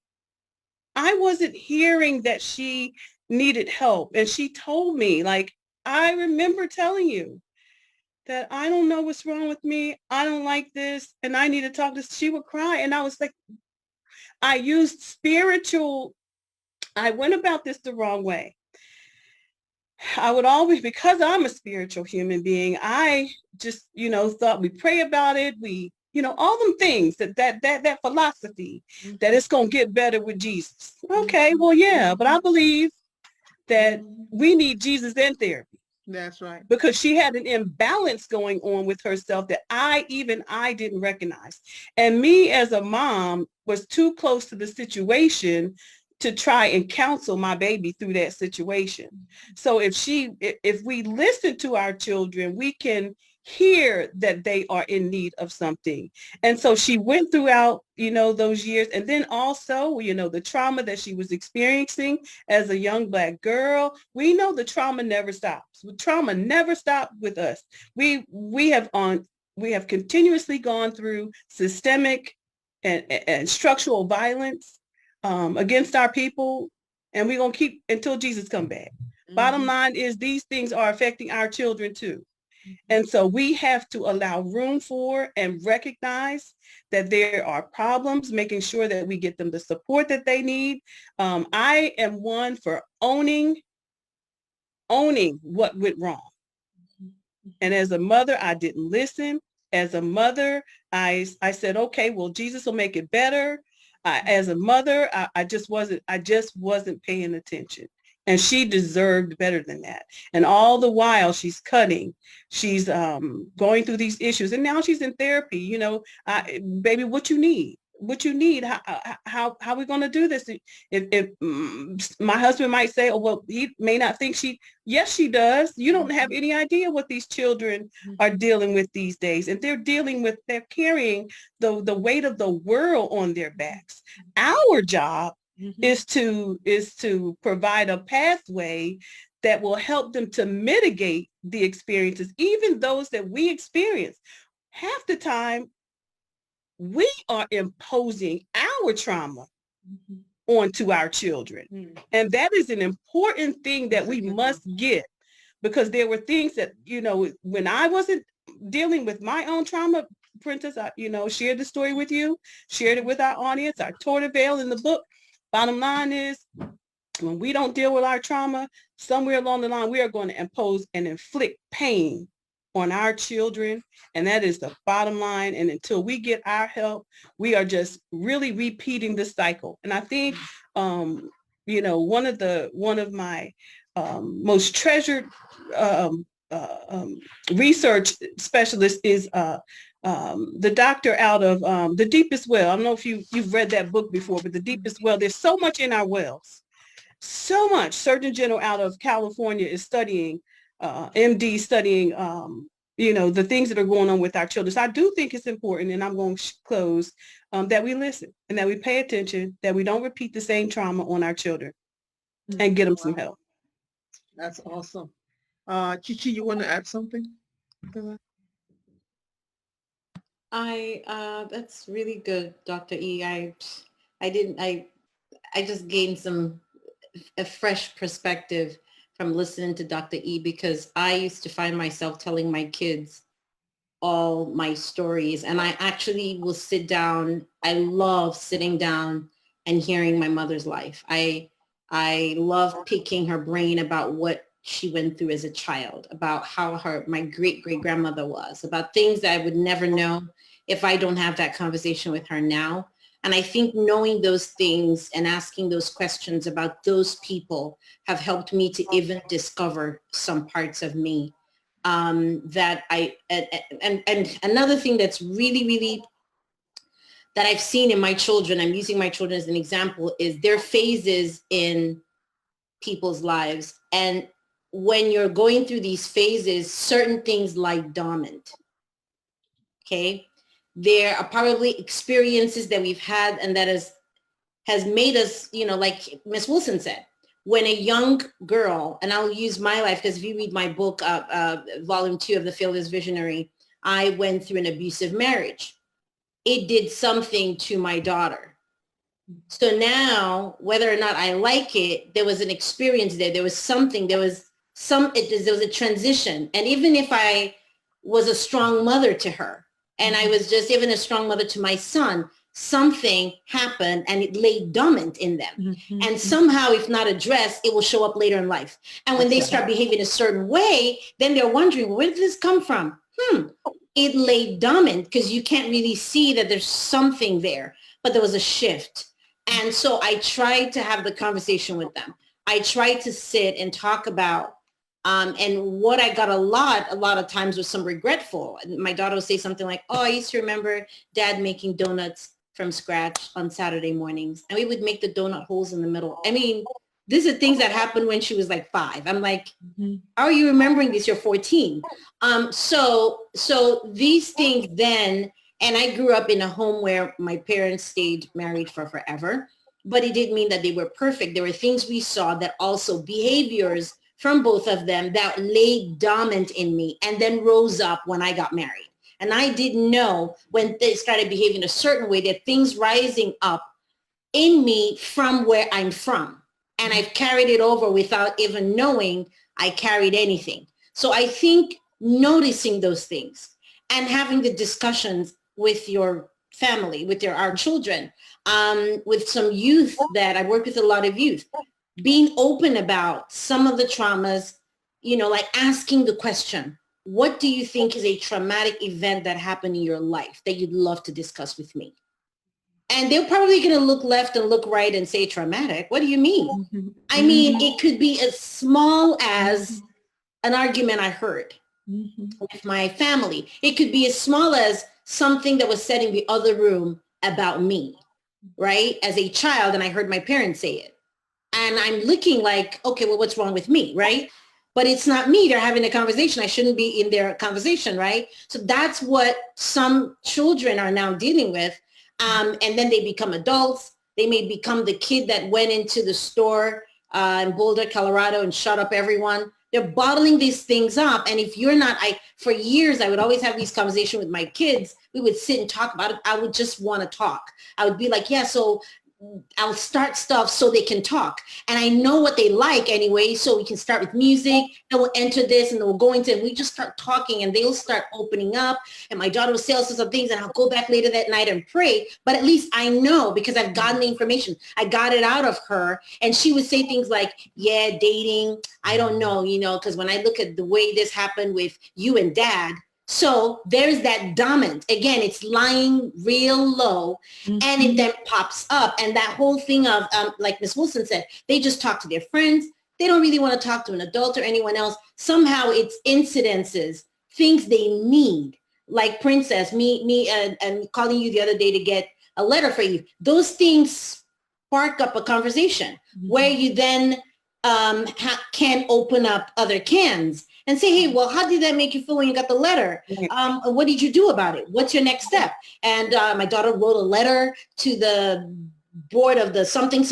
I wasn't hearing that she needed help. And she told me, like, I remember telling you that I don't know what's wrong with me. I don't like this. And I need to talk to, she would cry. And I was like, I went about this the wrong way. I would always, because I'm a spiritual human being, I just, thought we pray about it. We, all them things, that philosophy that it's going to get better with Jesus. Okay, well, yeah, but I believe that we need Jesus in therapy. That's right. Because she had an imbalance going on with herself that I didn't recognize. And me as a mom was too close to the situation to try and counsel my baby through that situation. So if we listen to our children, we can hear that they are in need of something. And so she went throughout, those years. And then also, the trauma that she was experiencing as a young Black girl, we know the trauma never stops. Trauma never stopped with us. We have continuously gone through systemic and structural violence against our people, and we're going to keep until Jesus come back. Bottom line is these things are affecting our children too. And so we have to allow room for and recognize that there are problems, making sure that we get them the support that they need. I am one for owning what went wrong. And as a mother, I didn't listen. As a mother, I said, okay, well, Jesus will make it better. As a mother, I just wasn't paying attention. And she deserved better than that. And all the while she's cutting, she's going through these issues. And now she's in therapy, baby, what you need? How are we going to do this? If my husband might say, oh, well, he may not think yes, she does. You don't have any idea what these children are dealing with these days. And they're carrying the weight of the world on their backs. Our job is to provide a pathway that will help them to mitigate the experiences, even those that we experience. Half the time, we are imposing our trauma onto our children. And that is an important thing that we must get, because there were things that, when I wasn't dealing with my own trauma, Princess, I, shared the story with you, shared it with our audience, I tore the veil in the book. Bottom line is, when we don't deal with our trauma, somewhere along the line, we are going to impose and inflict pain on our children. And that is the bottom line. And until we get our help, we are just really repeating the cycle. And I think, one of my most treasured research specialists is the doctor out of The Deepest Well. I don't know if you've read that book before, but The Deepest Well, there's so much in our wells. So much. Surgeon General out of California is studying, MD studying, the things that are going on with our children. So I do think it's important, and I'm going to close, that we listen and that we pay attention, that we don't repeat the same trauma on our children, and get them some help. That's awesome. Chichi, you want to add something? That's really good, Dr. E. I just gained a fresh perspective from listening to Dr. E, because I used to find myself telling my kids, all my stories. And I actually will sit down. I love sitting down and hearing my mother's life. I love picking her brain about what she went through as a child, about how my great-great-grandmother was, about things that I would never know if I don't have that conversation with her now. And I think knowing those things and asking those questions about those people have helped me to even discover some parts of me that and another thing that's really, really that I've seen in my children, I'm using my children as an example, is their phases in people's lives. And when you're going through these phases, certain things lie dormant. Okay. There are probably experiences that we've had and that has made us, like Miss Wilson said, when a young girl, and I'll use my life because if you read my book, volume 2 of The Fearless Visionary, I went through an abusive marriage. It did something to my daughter. So now, whether or not I like it, there was an experience there. There was something, there was a transition. And even if I was a strong mother to her, and I was just even a strong mother to my son, something happened and it lay dormant in them. Mm-hmm. And somehow, if not addressed, it will show up later in life. And when they start behaving a certain way, then they're wondering, where did this come from? It lay dormant because you can't really see that there's something there, but there was a shift. And so I tried to have the conversation with them. I tried to sit and talk about, and what I got a lot of times was some regretful. My daughter would say something like, oh, I used to remember Dad making donuts from scratch on Saturday mornings. And we would make the donut holes in the middle. I mean, these are things that happened when she was like 5. I'm like, how are you remembering this? You're 14. So these things then, and I grew up in a home where my parents stayed married for forever, but it didn't mean that they were perfect. There were things we saw that also behaviors from both of them that lay dormant in me and then rose up when I got married. And I didn't know when they started behaving a certain way that things rising up in me from where I'm from. And I've carried it over without even knowing I carried anything. So I think noticing those things and having the discussions with your family, with our children, with some youth that I work with a lot of youth, being open about some of the traumas, like asking the question, what do you think is a traumatic event that happened in your life that you'd love to discuss with me? And they're probably going to look left and look right and say traumatic. What do you mean? Mm-hmm. I mean, it could be as small as an argument I heard with my family. It could be as small as something that was said in the other room about me, right? As a child, and I heard my parents say it. And I'm looking like, okay, well, what's wrong with me, right? But it's not me. They're having a conversation. I shouldn't be in their conversation, right? So that's what some children are now dealing with. And then they become adults. They may become the kid that went into the store in Boulder, Colorado and shut up everyone. They're bottling these things up. And if you're not, for years, I would always have these conversations with my kids. We would sit and talk about it. I would just want to talk. I would be like, yeah, so I'll start stuff so they can talk. And I know what they like anyway. So we can start with music and we'll enter this and then we'll go into it. And we just start talking and they'll start opening up. And my daughter will say all sorts of things and I'll go back later that night and pray. But at least I know because I've gotten the information. I got it out of her. And she would say things like, yeah, dating. I don't know, because when I look at the way this happened with you and Dad, so there's that dormant. Again, it's lying real low and it then pops up. And that whole thing of, like Ms. Wilson said, they just talk to their friends. They don't really want to talk to an adult or anyone else. Somehow it's incidences, things they need. Like Princess, me and calling you the other day to get a letter for you. Those things spark up a conversation where you then can open up other cans and say, hey, well, how did that make you feel when you got the letter? What did you do about it? What's your next step? And my daughter wrote a letter to the board of the something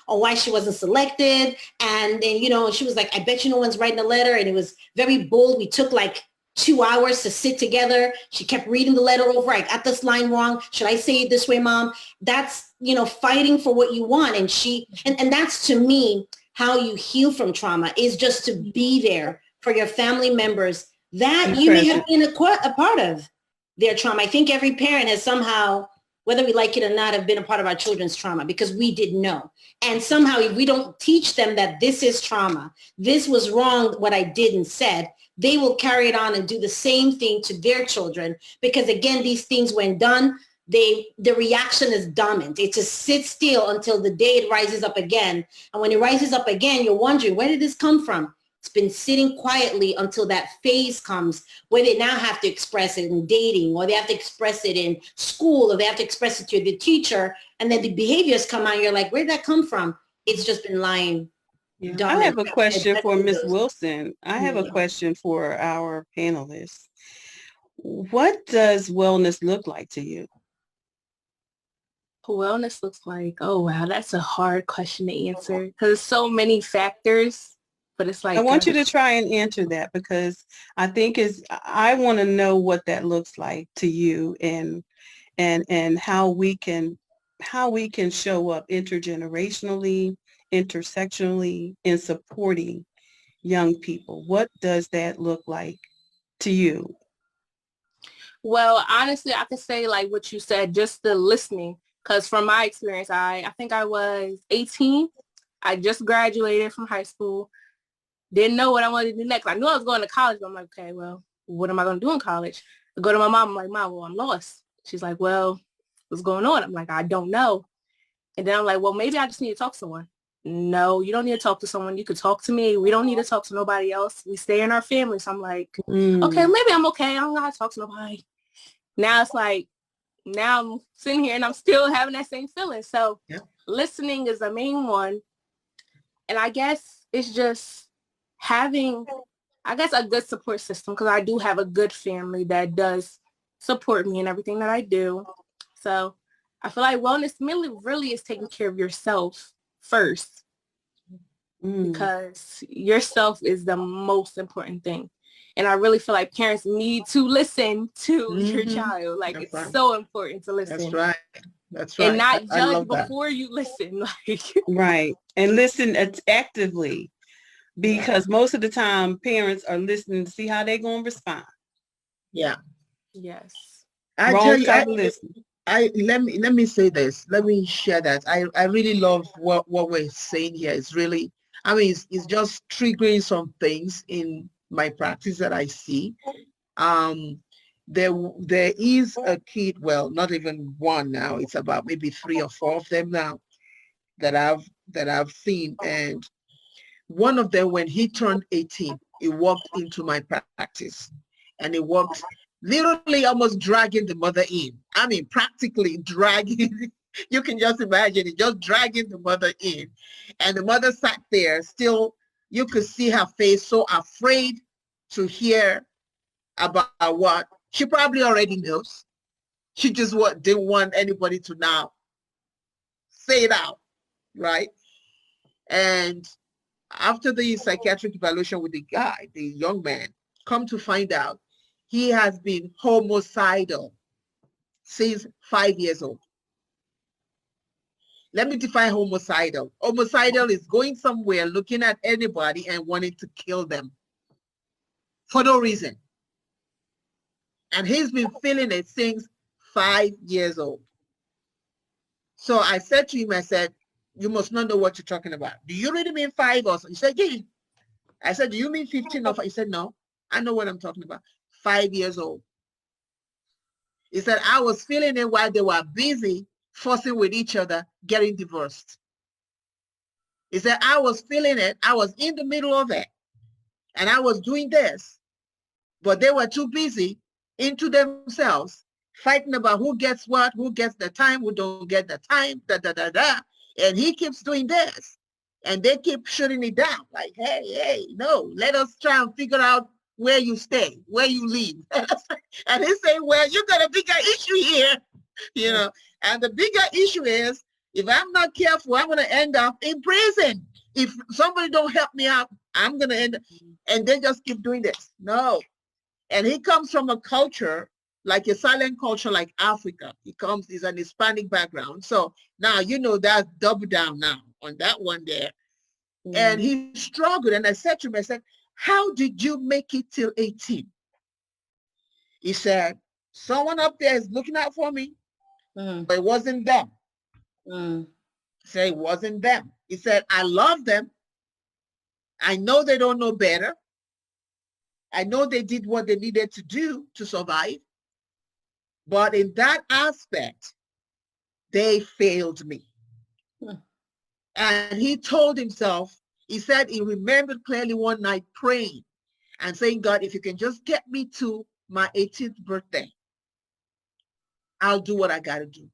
on why she wasn't selected. And then, she was like, I bet you no one's writing a letter. And it was very bold. We took like 2 hours to sit together. She kept reading the letter over. I got this line wrong. Should I say it this way, Mom? That's, fighting for what you want. And that's to me, how you heal from trauma is just to be there for your family members that you may have been a part of their trauma. I think every parent has somehow, whether we like it or not, have been a part of our children's trauma because we didn't know. And somehow if we don't teach them that this is trauma, this was wrong, what I did and said, they will carry it on and do the same thing to their children. Because again, these things when done, the reaction is dominant. It just sits still until the day it rises up again. And when it rises up again, you're wondering, where did this come from? It's been sitting quietly until that phase comes where they now have to express it in dating, or they have to express it in school, or they have to express it to the teacher. And then the behaviors come out. You're like, where'd that come from? It's just been lying. Yeah. I have a question for Ms. Wilson. I have a question for our panelists. What does wellness look like to you? Wellness looks like, oh, wow, that's a hard question to answer because there's so many factors. But it's like, I want you to try and answer that because I think I want to know what that looks like to you and how we can show up intergenerationally, intersectionally in supporting young people. What does that look like to you? Well, honestly, I could say like what you said, just the listening. Because from my experience, I think I was 18. I just graduated from high school. Didn't know what I wanted to do next. I knew I was going to college, but I'm like, okay, well, what am I going to do in college? I go to my mom. I'm like, Mom, well, I'm lost. She's like, well, what's going on? I'm like, I don't know. And then I'm like, well, maybe I just need to talk to someone. No, you don't need to talk to someone. You could talk to me. We don't need to talk to nobody else. We stay in our family. So I'm like, okay, maybe I'm okay. I don't got to talk to nobody. Now it's like, now I'm sitting here and I'm still having that same feeling. So listening is the main one. And I guess it's just having, I guess, a good support system because I do have a good family that does support me in everything that I do. So I feel like wellness really is taking care of yourself first because yourself is the most important thing. And I really feel like parents need to listen to your child. Like it's so important to listen. That's right. That's right. And not judge before you listen. Like right. And listen actively. Because most of the time parents are listening to see how they're going to respond. Yeah. Yes. I tell you, let me say this. Let me share that. I really love what we're saying here. It's really, I mean, it's just triggering some things in my practice that I see. There is a kid, well, not even one now. It's about maybe 3 or 4 of them now that I've seen. And one of them, when he turned 18, he walked into my practice and he walked literally almost dragging the mother in. I mean, practically dragging. You can just imagine it, just dragging the mother in. And the mother sat there still. You could see her face so afraid to hear about what she probably already knows. She just didn't want anybody to now say it out, right? And after the psychiatric evaluation with the guy, the young man, come to find out he has been homicidal since 5 years old. Let me define homicidal. Homicidal is going somewhere, looking at anybody and wanting to kill them for no reason. And he's been feeling it since 5 years old. So I said to him, I said, you must not know what you're talking about. Do you really mean 5 or so? He said, yeah. I said, do you mean 15 or 5? He said, no, I know what I'm talking about. 5 years old. He said, I was feeling it while they were busy fussing with each other, getting divorced. He said, I was feeling it. I was in the middle of it. And I was doing this. But they were too busy into themselves, fighting about who gets what, who gets the time, who don't get the time, da. And he keeps doing this. And they keep shutting it down. Like, hey, no, let us try and figure out where you stay, where you live. And he's saying, well, you got a bigger issue here, you know. And the bigger issue is, if I'm not careful, I'm going to end up in prison. If somebody don't help me out, I'm going to end up. And they just keep doing this. No. And he comes from a culture, like a silent culture like Africa. He's an Hispanic background. So now, you know, that's double down now on that one there. And he struggled. And I said to him, I said, how did you make it till 18? He said, someone up there is looking out for me, but it wasn't them. He said, it wasn't them. He said, I love them. I know they don't know better. I know they did what they needed to do to survive. But in that aspect, they failed me. And he told himself, he said he remembered clearly one night praying and saying, God, if you can just get me to my 18th birthday, I'll do what I got to do.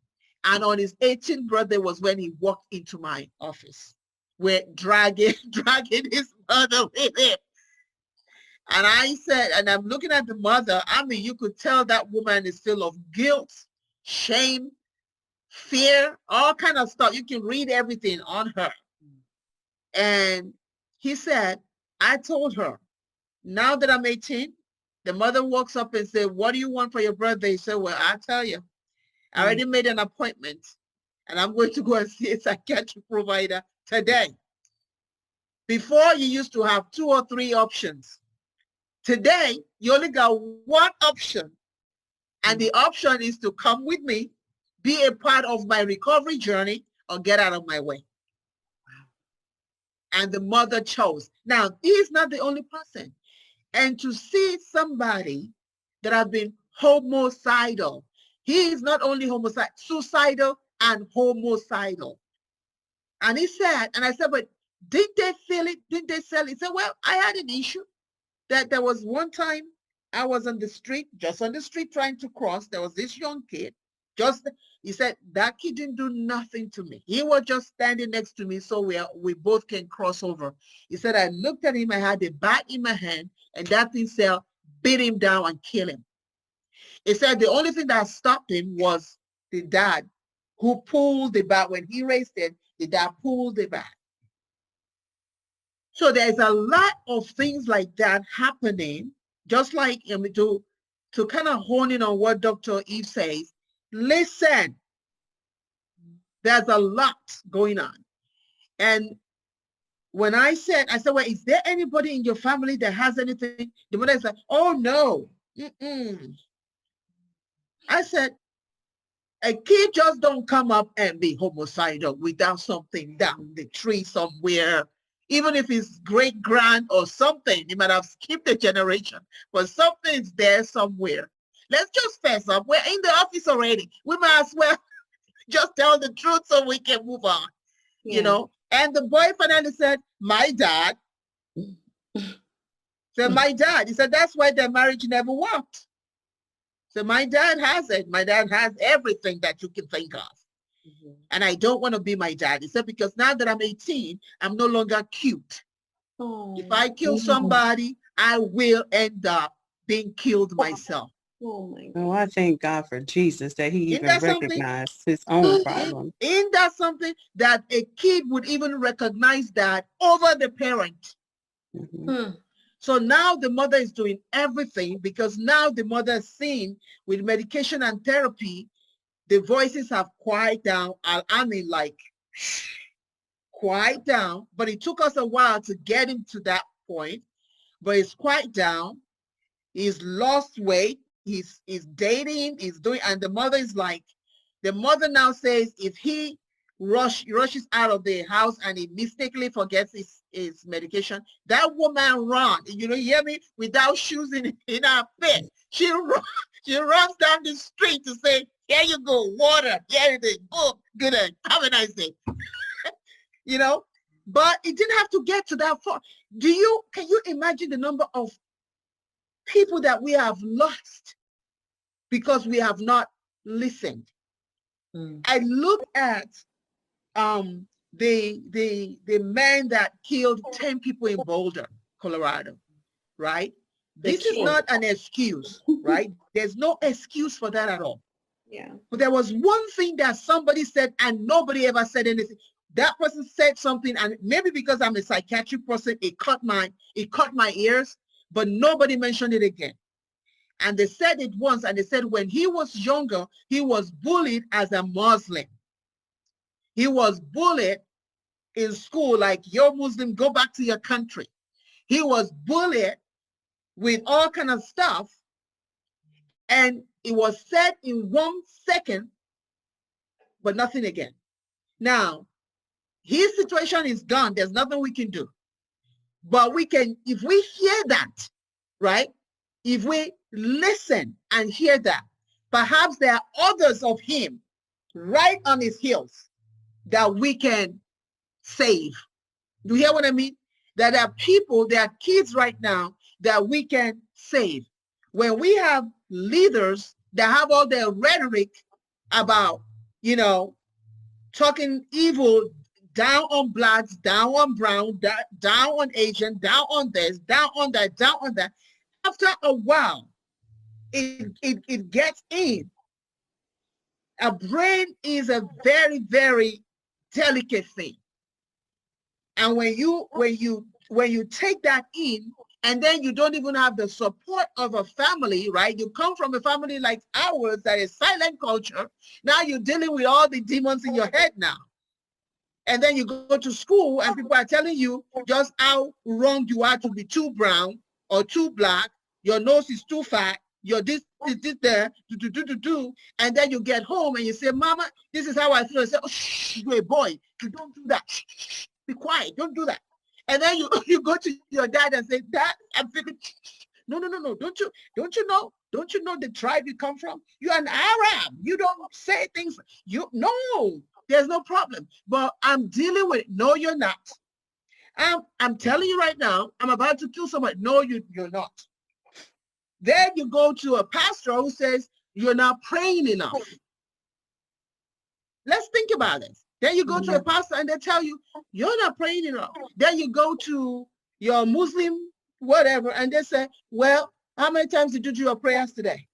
And on his 18th birthday was when he walked into my office, dragging his mother with him. And I said, and I'm looking at the mother, I mean, you could tell that woman is full of guilt, shame, fear, all kind of stuff. You can read everything on her. And he said, I told her, now that I'm 18, the mother walks up and said, what do you want for your birthday? He said, well, I'll tell you. I already made an appointment and I'm going to go and see a psychiatric provider today. Before, you used to have 2 or 3 options. Today, you only got one option. And the option is to come with me, be a part of my recovery journey, or get out of my way. And the mother chose. Now, he is not the only person. And to see somebody that have been homicidal, he is not only homicidal, suicidal and homicidal. And he said, and I said, but did they feel it? Did they sell it? He said, well, I had an issue that there was one time I was on the street, just on the street trying to cross. There was this young kid. He said, that kid didn't do nothing to me. He was just standing next to me so we both can cross over. He said, I looked at him, I had a bat in my hand, and that thing said, beat him down and kill him. He said the only thing that stopped him was the dad who pulled the bat. When he raised it, the dad pulled the bat. So there's a lot of things like that happening, just like to kind of hone in on what Dr. Eve says. Listen, there's a lot going on. And when I said, well, is there anybody in your family that has anything? The mother said, oh, no. I said, a kid just don't come up and be homicidal without something down the tree somewhere. Even if it's great-grand or something, you might have skipped a generation, but something's there somewhere. Let's just fess up. We're in the office already. We might as well just tell the truth so we can move on, you know? And the boy finally said, my dad. So my dad, he said, that's why their marriage never worked. So my dad has it. My dad has everything that you can think of. And I don't want to be my dad. He said, because now that I'm 18, I'm no longer cute. If I kill somebody, I will end up being killed myself. Oh my God. Oh, I thank God for Jesus that he even recognized his own problem. Isn't that something that a kid would even recognize that over the parent? So now the mother is doing everything because now the mother is seen with medication and therapy. The voices have quieted down. I mean, like, quiet down. But it took us a while to get him to that point. But it's quieted down. He's lost weight. He's dating. He's doing, and the mother is like, the mother now says if he rushes out of the house and he mistakenly forgets his medication, that woman run. You hear me? Without shoes in her feet. She runs down the street to say, here you go, water, here it is, oh, good, have a nice day. But it didn't have to get to that far. Can you imagine the number of people that we have lost because we have not listened? I look at the man that killed 10 people in Boulder, Colorado, right? This is not an excuse, right? There's no excuse for that at all. Yeah. But there was one thing that somebody said and nobody ever said anything. That person said something, and maybe because I'm a psychiatric person, it caught my ears, but nobody mentioned it again. And they said it once, and they said when he was younger, he was bullied as a Muslim. He was bullied in school, like, you're Muslim, go back to your country. He was bullied with all kind of stuff. And it was said in 1 second, but nothing again. Now, his situation is gone. There's nothing we can do. But we can, if we hear that, right? If we listen and hear that, perhaps there are others of him right on his heels that we can save. Do you hear what I mean? That there are people, there are kids right now that we can save. When we have leaders that have all their rhetoric about, you know, talking evil down on blacks, down on brown, down on Asian, down on this, down on that, down on that, after a while, it gets in. A brain is a very, very delicate thing. And when you take that in, and then you don't even have the support of a family, right? You come from a family like ours that is silent culture. Now you're dealing with all the demons in your head now. And then you go to school and people are telling you just how wrong you are to be too brown or too black. Your nose is too fat. You're this there, do. And then you get home and you say, Mama, this is how I feel. I say, oh, shh, you're a boy. You don't do that. Shh, be quiet. Don't do that. And then you go to your dad and say, Dad, I'm feeling. No. Don't you know? Don't you know the tribe you come from? You're an Arab. You don't say things. No, there's no problem. But I'm dealing with it. No, you're not. I'm telling you right now, I'm about to kill somebody. No, you're not. Then you go to a pastor who says you're not praying enough. Let's think about this. Then you go to a pastor and they tell you, you're not praying enough. Then you go to your Muslim, whatever, and they say, well, how many times did you do your prayers today?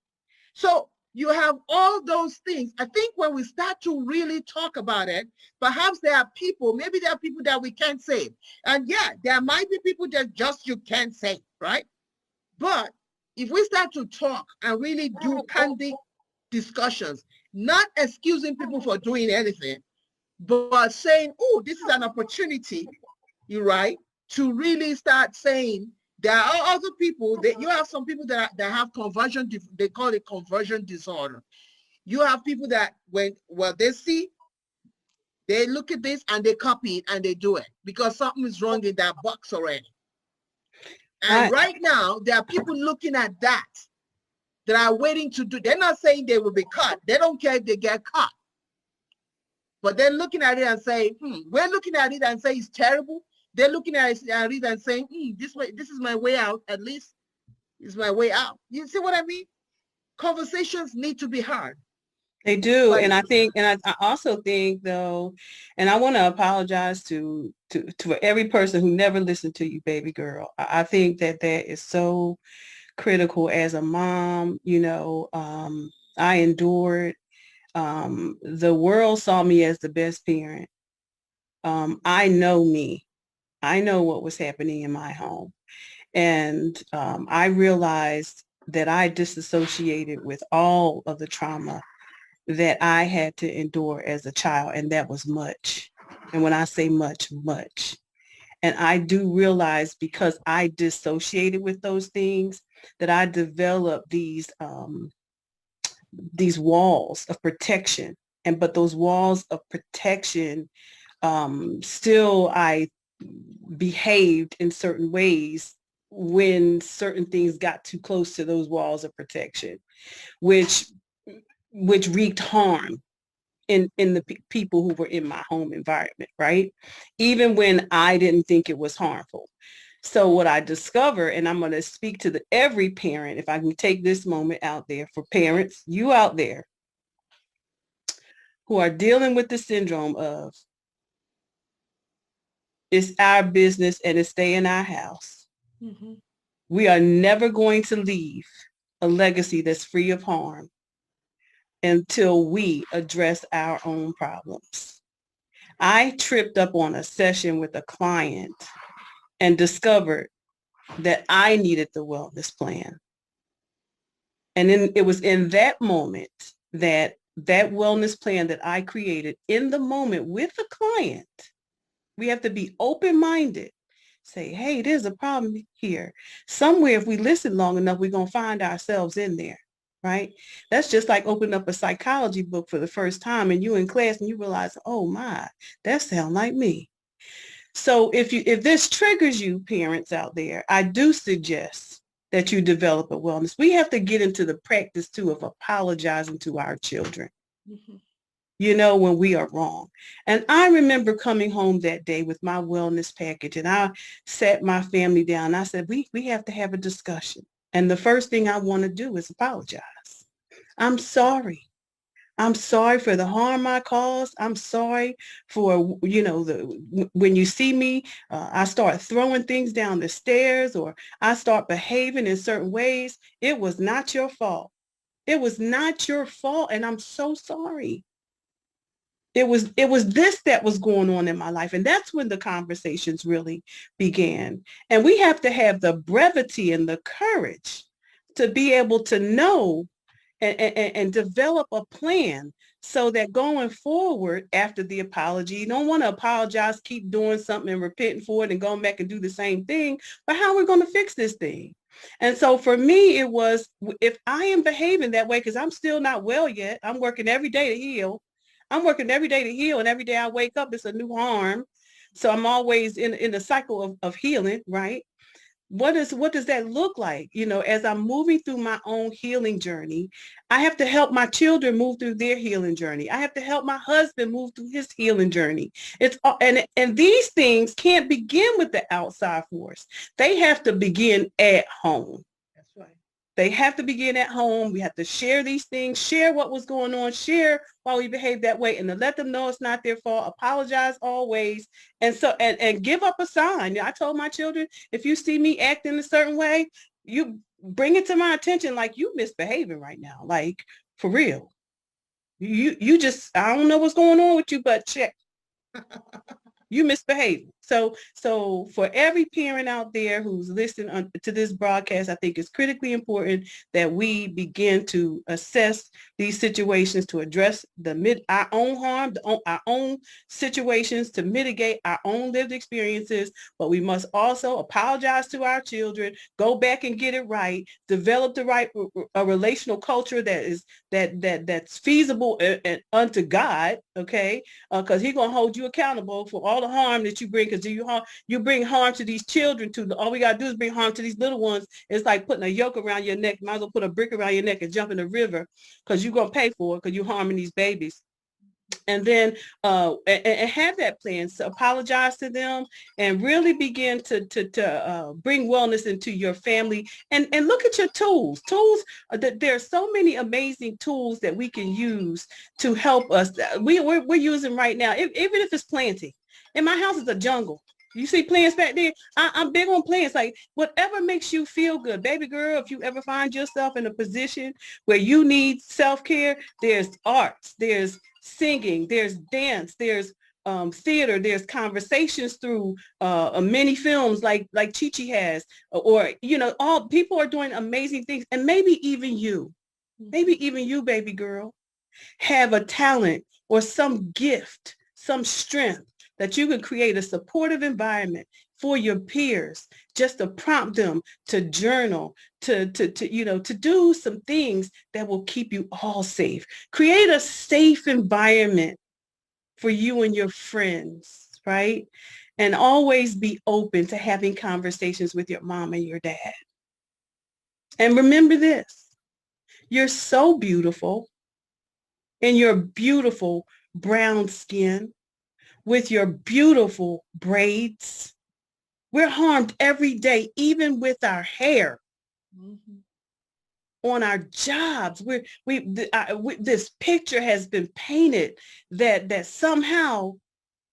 So you have all those things. I think when we start to really talk about it, perhaps maybe there are people that we can't save. And yeah, there might be people that just you can't save, right? But if we start to talk and really do candid discussions, not excusing people for doing anything, but saying, oh, this is an opportunity, you're right, to really start saying there are other people that you have some people that have conversion, they call it conversion disorder. You have people that when they see, they look at this and they copy it and they do it because something is wrong in that box already. And right now, there are people looking at that are waiting to do. They're not saying they will be caught. They don't care if they get caught. But they're looking at it and saying, we're looking at it and say it's terrible. They're looking at it and saying, this is my way out. At least it's my way out. You see what I mean? Conversations need to be hard. They do. And I think, and I also think though, and I want to apologize to every person who never listened to you, baby girl. I think that is so critical as a mom. You know, I endured. The world saw me as the best parent. I know me. I know what was happening in my home. And I realized that I disassociated with all of the trauma that I had to endure as a child. And that was much. And when I say much, much. And I do realize because I dissociated with those things that I developed these walls of protection. But those walls of protection, still I behaved in certain ways when certain things got too close to those walls of protection, which wreaked harm in the people who were in my home environment, right? Even when I didn't think it was harmful. So what I discovered, and I'm going to speak to every parent, if I can take this moment out there for parents, you out there who are dealing with the syndrome of it's our business and it's stay in our house. Mm-hmm. We are never going to leave a legacy that's free of harm until we address our own problems. I tripped up on a session with a client and discovered that I needed the wellness plan. And then it was in that moment that wellness plan that I created in the moment with the client, we have to be open-minded. Say, hey, there's a problem here. Somewhere, if we listen long enough, we're going to find ourselves in there, right? That's just like opening up a psychology book for the first time and you in class and you realize, oh my, that sounds like me. So if this triggers you, parents out there, I do suggest that you develop a wellness. We have to get into the practice too of apologizing to our children, Mhm. when we are wrong. And I remember coming home that day with my wellness package and I sat my family down. I said, we have to have a discussion. And the first thing I want to do is apologize. I'm sorry. I'm sorry for the harm I caused. I'm sorry for, when you see me, I start throwing things down the stairs or I start behaving in certain ways. It was not your fault. It was not your fault. And I'm so sorry. It was this that was going on in my life. And that's when the conversations really began. And we have to have the brevity and the courage to be able to know and develop a plan so that going forward after the apology, you don't want to apologize, keep doing something and repenting for it and going back and do the same thing, but how are we going to fix this thing? And so for me, it was, if I am behaving that way, because I'm still not well yet, I'm working every day to heal. I'm working every day to heal. And every day I wake up, it's a new harm. So I'm always in the cycle of healing, right? What does that look like? As I'm moving through my own healing journey, I have to help my children move through their healing journey. I have to help my husband move through his healing journey. And these things can't begin with the outside force. They have to begin at home. That's right. They have to begin at home. We have to share these things, share what was going on, share why we behave that way, and to let them know it's not their fault. Apologize always. And give up a sign. I told my children, if you see me acting a certain way, you bring it to my attention like you misbehaving right now. Like, for real. You just, I don't know what's going on with you, but check. You misbehaving. So for every parent out there who's listening to this broadcast, I think it's critically important that we begin to assess these situations to address our own harm, our own situations, to mitigate our own lived experiences. But we must also apologize to our children, go back and get it right, develop the right a relational culture that's feasible and unto God. Okay, because he's going to hold you accountable for all the harm that you bring, because you bring harm to these children too. All we got to do is bring harm to these little ones. It's like putting a yoke around your neck. You might as well put a brick around your neck and jump in the river, because you're going to pay for it, because you're harming these babies. And then and have that plan. So apologize to them and really begin to bring wellness into your family, and look at your tools. There are so many amazing tools that we can use to help us. We're using right now, even if it's planting. In my house, it's a jungle. You see plants back there? I'm big on plants. Like, whatever makes you feel good. Baby girl, if you ever find yourself in a position where you need self-care, there's arts, there's singing, there's dance, there's theater, there's conversations through many films like Chi Chi has, or, all people are doing amazing things. And maybe even you, baby girl, have a talent or some gift, some strength that you can create a supportive environment for your peers, just to prompt them to journal, to do some things that will keep you all safe. Create a safe environment for you and your friends, right? And always be open to having conversations with your mom and your dad. And remember this, you're so beautiful in your beautiful brown skin, with your beautiful braids. We're harmed every day, even with our hair. Mhm. On our jobs, this picture has been painted that somehow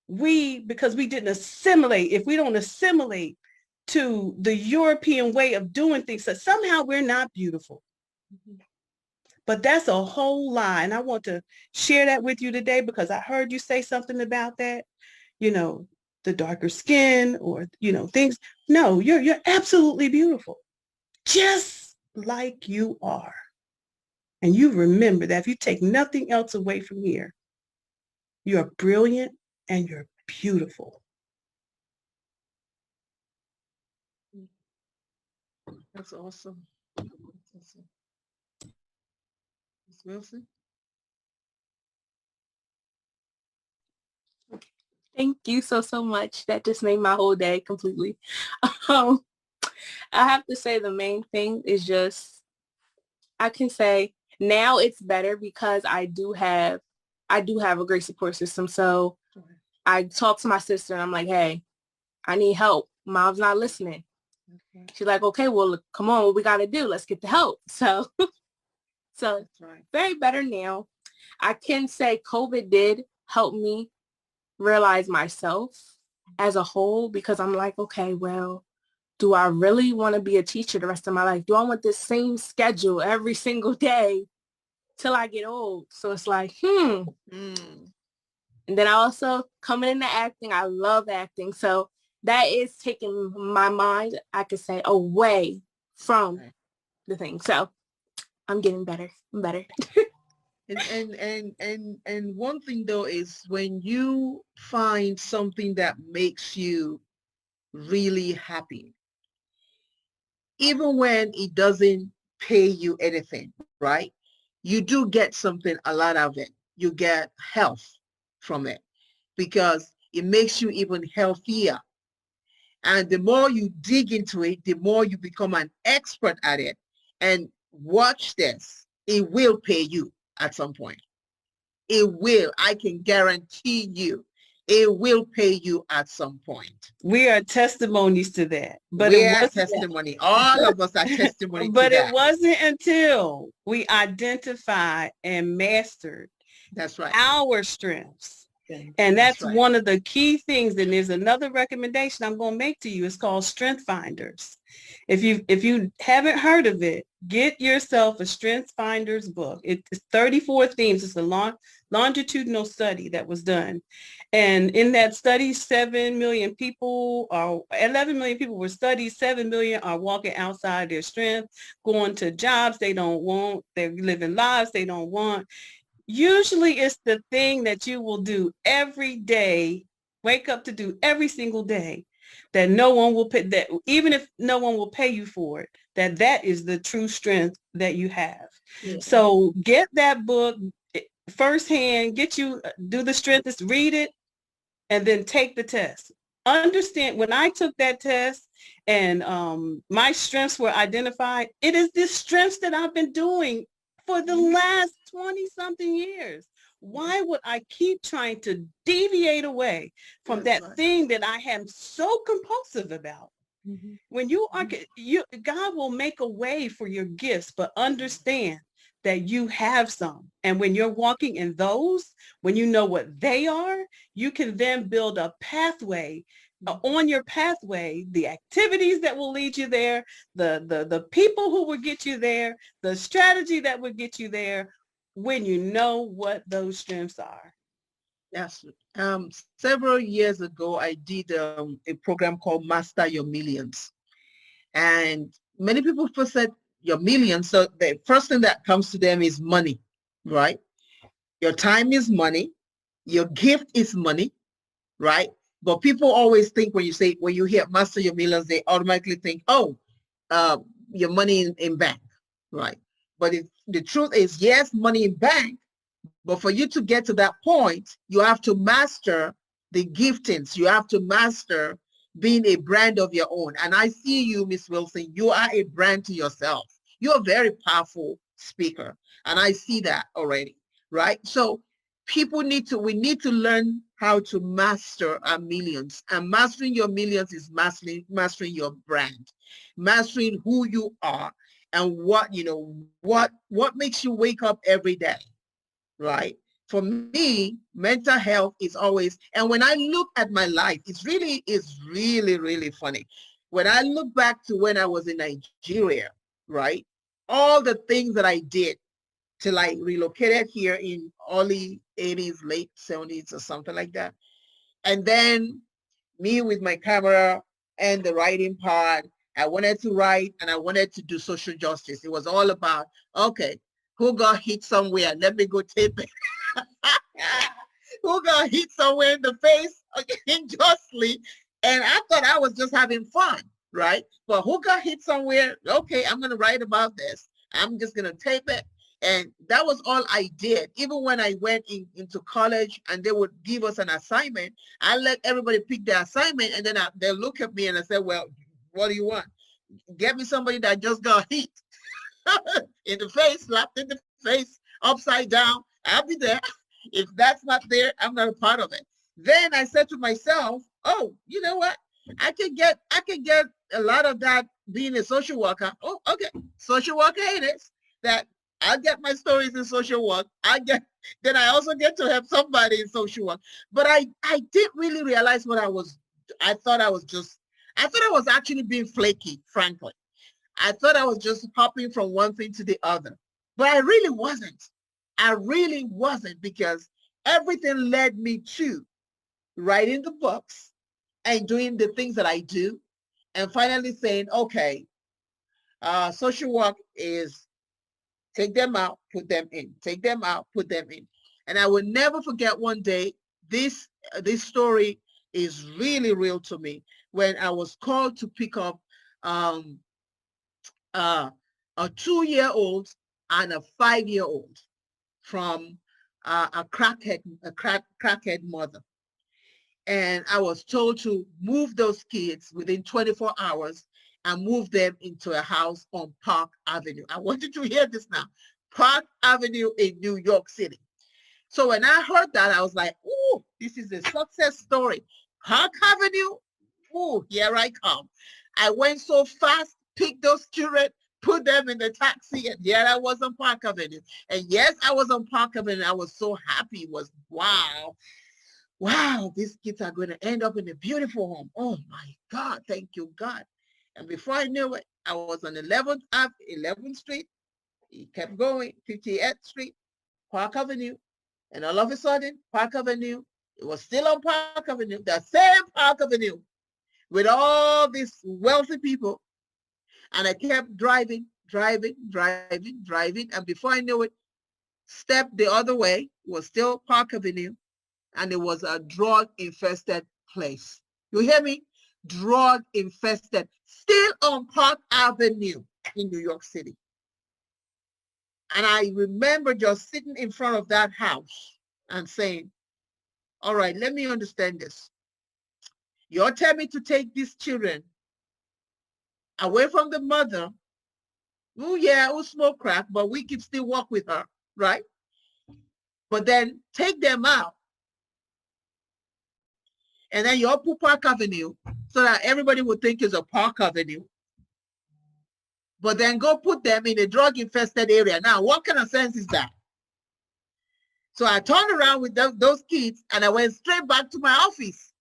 because we didn't assimilate, if we don't assimilate to the European way of doing things, so somehow we're not beautiful. Mhm. But that's a whole lie. And I want to share that with you today, because I heard you say something about that, the darker skin, or, things. No, you're absolutely beautiful, just like you are. And you remember that if you take nothing else away from here, you're brilliant and you're beautiful. That's awesome. That's awesome. Ms. Wilson? Thank you so much. That just made my whole day completely. Um, I have to say the main thing is just, I can say now it's better because I do have a great support system. So I talk to my sister and I'm like, hey, I need help. Mom's not listening. Okay. She's like, okay, well, come on, what we got to do? Let's get the help. So That's right. very better now. I can say COVID did help me realize myself as a whole because I'm like, okay, well, do I really want to be a teacher the rest of my life? Do I want this same schedule every single day till I get old? So it's like, Mm. And then I also coming into acting, I love acting. So that is taking my mind, I could say, away from Right. the thing. So I'm getting better. I'm better. And one thing though is when you find something that makes you really happy, even when it doesn't pay you anything, right? You do get something, a lot of it. You get health from it because it makes you even healthier. And the more you dig into it, the more you become an expert at it. And watch this, it will pay you at some point. It will. I can guarantee you it will pay you at some point. We are testimonies to that. But We it are wasn't testimony. All of us are testimony to but it that. wasn't until we identified and mastered That's right. our strengths. And That's that's right. one of the key things. And there's another recommendation I'm going to make to you. It's called Strength Finders. If you haven't heard of it, get yourself a Strength Finders book. It's 34 themes. It's a longitudinal study that was done. And in that study, 7 million people or 11 million people were studied. 7 million are walking outside their strength, going to jobs they don't want. They're living lives they don't want. Usually it's the thing that you will do every day, wake up to do every single day, that no one will pay, that even if no one will pay you for it, that is the true strength that you have. Yeah. So get that book firsthand, do the strength, just read it, and then take the test. Understand, when I took that test and my strengths were identified, it is this strengths that I've been doing for the last 20 something years. Why would I keep trying to deviate away from That's that right. thing that I am so compulsive about? When God will make a way for your gifts, but understand that you have some. And when you're walking in those, when you know what they are, you can then build a pathway on your pathway, the activities that will lead you there, the people who will get you there, the strategy that will get you there when you know what those strengths are. Yes. Several years ago, I did a program called Master Your Millions. And many people first said your millions. So the first thing that comes to them is money, right? Your time is money. Your gift is money, right? But people always think when you hear master your millions, they automatically think, oh, your money in bank, right? But the truth is, yes, money in bank, but for you to get to that point, you have to master the giftings. You have to master being a brand of your own. And I see you, Miss Wilson, you are a brand to yourself. You're a very powerful speaker. And I see that already, right? So we need to learn how to master our millions. And mastering your millions is mastering your brand, mastering who you are and what makes you wake up every day, right? For me, mental health is always, and when I look at my life, really funny. When I look back to when I was in Nigeria, right? All the things that I did till I relocated here in early 80s, late 70s or something like that. And then me with my camera and the writing part, I wanted to write and I wanted to do social justice. It was all about, okay, who got hit somewhere? Let me go tape it. Who got hit somewhere in the face unjustly? And I thought I was just having fun, right? But who got hit somewhere? Okay, I'm going to write about this. I'm just going to tape it. And that was all I did. Even when I went into college and they would give us an assignment, I let everybody pick their assignment, and then they look at me and I said, well, what do you want? Get me somebody that just got hit in the face, slapped in the face, upside down. I'll be there. If that's not there, I'm not a part of it. Then I said to myself, oh, you know what? I can get a lot of that being a social worker. Oh, okay. Social worker it is. That I get my stories in social work. Then I also get to help somebody in social work. But I didn't really realize what I thought I was actually being flaky, frankly. I thought I was just hopping from one thing to the other. But I really wasn't. I really wasn't, because everything led me to writing the books and doing the things that I do, and finally saying, okay, social work is take them out, put them in, take them out, put them in. And I will never forget one day, this story is really real to me, when I was called to pick up a 2-year-old and a 5-year-old from a crackhead mother. And I was told to move those kids within 24 hours and move them into a house on Park Avenue. I want you to hear this now. Park Avenue in New York City. So when I heard that, I was like, oh, this is a success story. Park Avenue, oh, here I come. I went so fast, picked those children, put them in the taxi, and here I was on Park Avenue. And yes, I was on Park Avenue. I was so happy. It was, wow, these kids are going to end up in a beautiful home. Oh my God, thank you, God. And before I knew it, I was on 11th Street. It kept going, 58th Street, Park Avenue. And all of a sudden, Park Avenue, it was still on Park Avenue, the same Park Avenue, with all these wealthy people. And I kept driving. And before I knew it, stepped the other way, was still Park Avenue. And it was a drug-infested place. You hear me? Drug-infested, still on Park Avenue in New York City. And I remember just sitting in front of that house and saying, all right, let me understand this. You're telling me to take these children away from the mother, oh yeah, who smoke crack, but we can still walk with her, right? But then take them out, and then you put Park Avenue so that everybody would think it's a Park Avenue, but then go put them in a drug-infested area. Now, what kind of sense is that? So I turned around with those kids, and I went straight back to my office.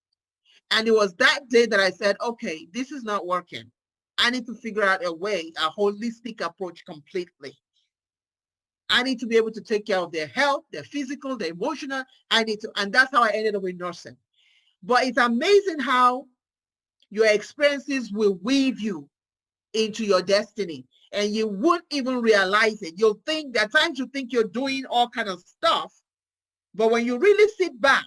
And it was that day that I said, okay, this is not working. I need to figure out a way, a holistic approach completely. I need to be able to take care of their health, their physical, their emotional. And that's how I ended up in nursing. But it's amazing how your experiences will weave you into your destiny, and you won't even realize it. You'll think, there are times you think you're doing all kind of stuff, but when you really sit back,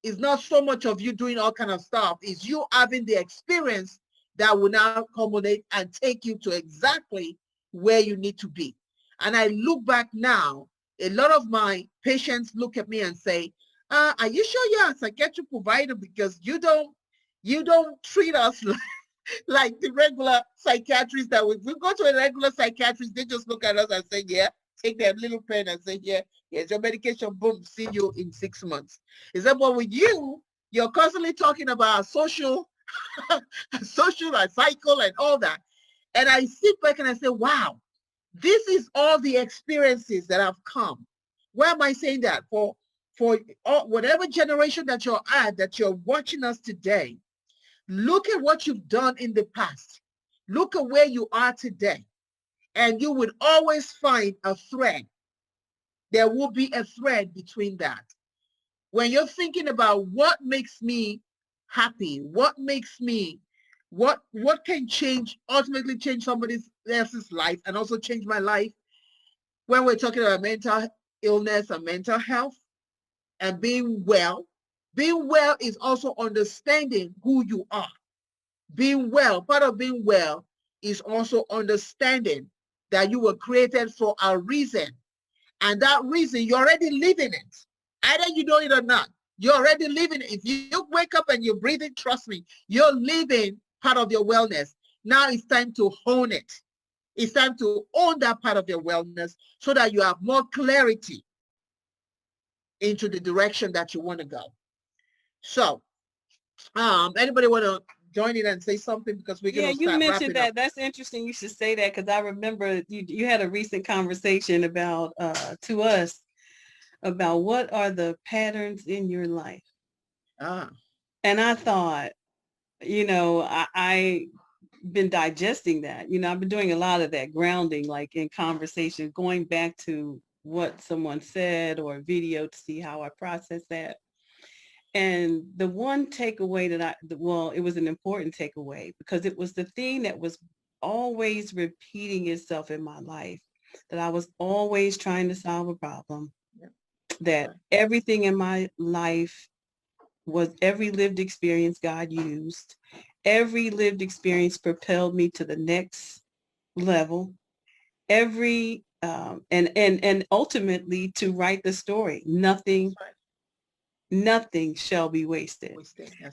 it's not so much of you doing all kind of stuff, it's you having the experience that will now culminate and take you to exactly where you need to be. And I look back now, a lot of my patients look at me and say, are you sure you're a psychiatric provider? Because you don't treat us like the regular psychiatrists that we go to a regular psychiatrist, they just look at us and say, yeah, take their little pen and say, yeah, here's your medication, boom, see you in 6 months. Is that what with you, you're constantly talking about social, social and cycle and all that. And I sit back and I say, wow, this is all the experiences that have come. Why am I saying that? For whatever generation that you're at, that you're watching us today, look at what you've done in the past. Look at where you are today. And you would always find a thread. There will be a thread between that. When you're thinking about what makes me happy, what can ultimately change somebody else's life and also change my life, when we're talking about mental illness and mental health and being well is also understanding who you are. Being well, part of being well is also understanding that you were created for a reason. And that reason, you're already living it. Either you know it or not. You're already living it. If you wake up and you're breathing, trust me, you're living part of your wellness. Now it's time to hone it. It's time to own that part of your wellness so that you have more clarity into the direction that you want to go. So, anybody want to join in and say something, because we're going to start you wrapping mentioned up. that. That's interesting. You should say that, because I remember you had a recent conversation about to us about what are the patterns in your life. And I thought, I been digesting that. I've been doing a lot of that grounding, like in conversation, going back to what someone said or a video to see how I process that. And the one takeaway it was an important takeaway, because it was the thing that was always repeating itself in my life, that I was always trying to solve a problem, that everything in my life was every lived experience God used. Every lived experience propelled me to the next level. Every and ultimately to write the story. Nothing shall be wasted.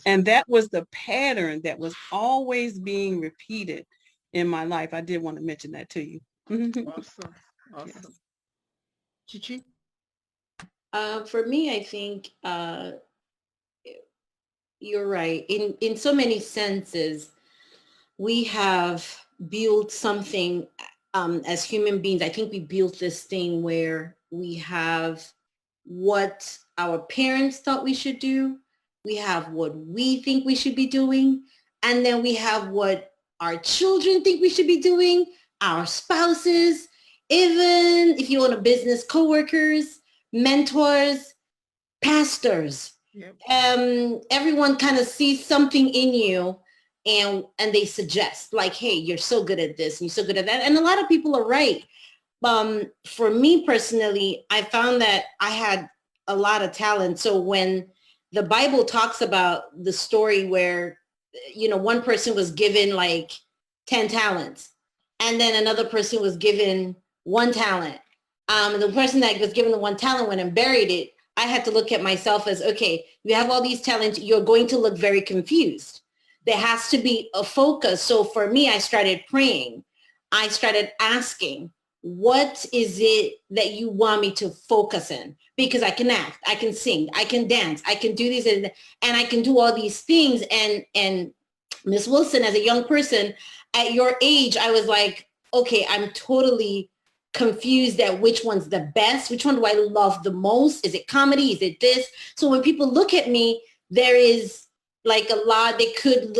And that was the pattern that was always being repeated in my life. I did want to mention that to you. Awesome. Yes. Chichi? For me, I think you're right. In so many senses, we have built something as human beings. I think we built this thing where we have what our parents thought we should do. We have what we think we should be doing. And then we have what our children think we should be doing, our spouses, even if you own a business, coworkers, mentors, pastors. Yep. Everyone kind of sees something in you and they suggest, like, hey, you're so good at this and you're so good at that. And a lot of people are right. For me personally, I found that I had a lot of talent. So when the Bible talks about the story where, one person was given like 10 talents and then another person was given 1 talent. The person that was given the 1 talent went and buried it. I had to look at myself as, okay, you have all these talents. You're going to look very confused. There has to be a focus. So for me, I started praying. I started asking, what is it that you want me to focus in? Because I can act, I can sing, I can dance, I can do these, and I can do all these things. And Miss Wilson, as a young person, at your age, I was like, okay, I'm totally confused at which one's the best. Which one do I love the most? Is it comedy? Is it this? So when people look at me, there is like a lot, they could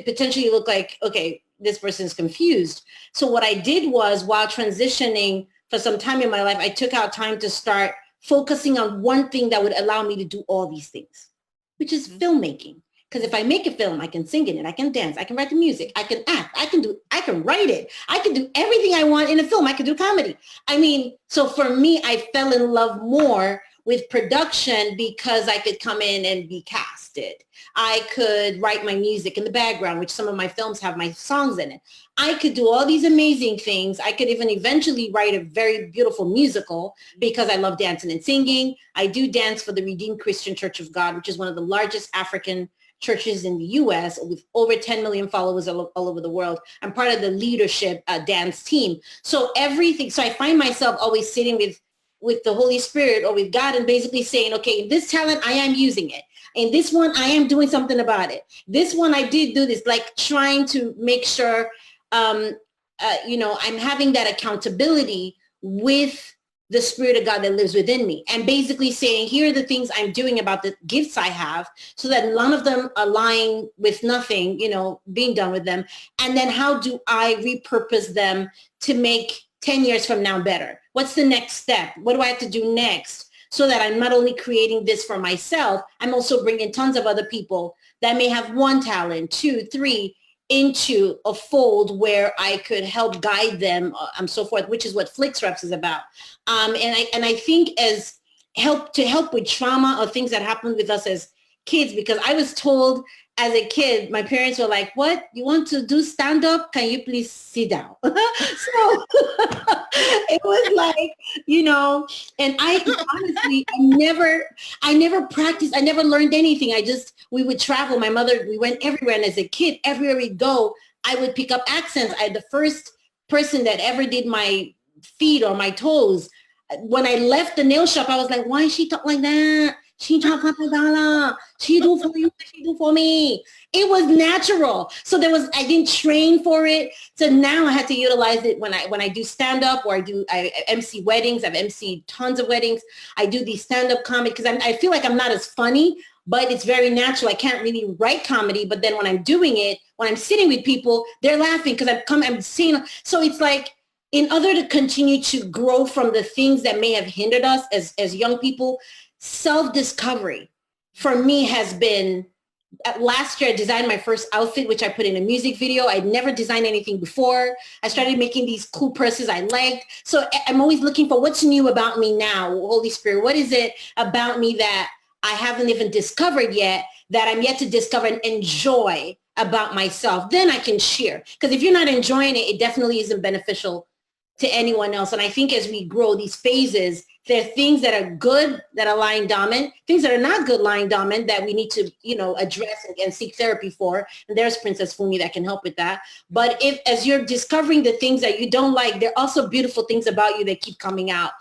potentially look like, okay, this person's confused. So what I did was, while transitioning for some time in my life, I took out time to start focusing on one thing that would allow me to do all these things, which is filmmaking. Because if I make a film, I can sing in it, I can dance, I can write the music, I can act, I can write it, I can do everything I want in a film, I can do comedy. I mean, so for me, I fell in love more with production because I could come in and be casted. I could write my music in the background, which some of my films have my songs in it. I could do all these amazing things. I could even eventually write a very beautiful musical because I love dancing and singing. I do dance for the Redeemed Christian Church of God, which is one of the largest African churches in the U.S. with over 10 million followers all over the world. I'm part of the leadership dance team. So everything. So I find myself always sitting with the Holy Spirit or with God and basically saying, okay, this talent, I am using it. And this one, I am doing something about it. This one, I did do this, like trying to make sure, I'm having that accountability with the Spirit of God that lives within me, and basically saying, here are the things I'm doing about the gifts I have, so that none of them are lying with nothing, being done with them. And then how do I repurpose them to make 10 years from now better? What's the next step? What do I have to do next? So that I'm not only creating this for myself, I'm also bringing tons of other people that may have 1 talent, 2, 3, into a fold where I could help guide them and so forth, which is what Flix Reps is about. And I think as help with trauma or things that happened with us as kids, because I was told as a kid, my parents were like, what? You want to do stand-up? Can you please sit down? So it was like, you know, and I honestly, I never practiced. I never learned anything. We would travel. My mother, we went everywhere. And as a kid, everywhere we go, I would pick up accents. The first person that ever did my feet or my toes, when I left the nail shop, I was like, why is she talk like that? She talk like that. She do for you, she do for me. It was natural. So I didn't train for it. So now I had to utilize it when I do stand up, or I MC weddings. I've MC tons of weddings. I do these stand up comedy because I feel like I'm not as funny, but it's very natural. I can't really write comedy, but then when I'm doing it, when I'm sitting with people, they're laughing because I'm seeing. So it's like, in order to continue to grow from the things that may have hindered us as young people, self-discovery for me has been, last year I designed my first outfit, which I put in a music video. I'd never designed anything before. I started making these cool purses I liked. So I'm always looking for what's new about me now. Holy Spirit, what is it about me that I haven't even discovered yet, that I'm yet to discover and enjoy about myself? Then I can share. Because if you're not enjoying it, it definitely isn't beneficial to anyone else. And I think as we grow these phases, there are things that are good that are lying dormant, things that are not good lying dormant that we need to, address and seek therapy for. And there's Princess Fumi that can help with that. But as you're discovering the things that you don't like, there are also beautiful things about you that keep coming out,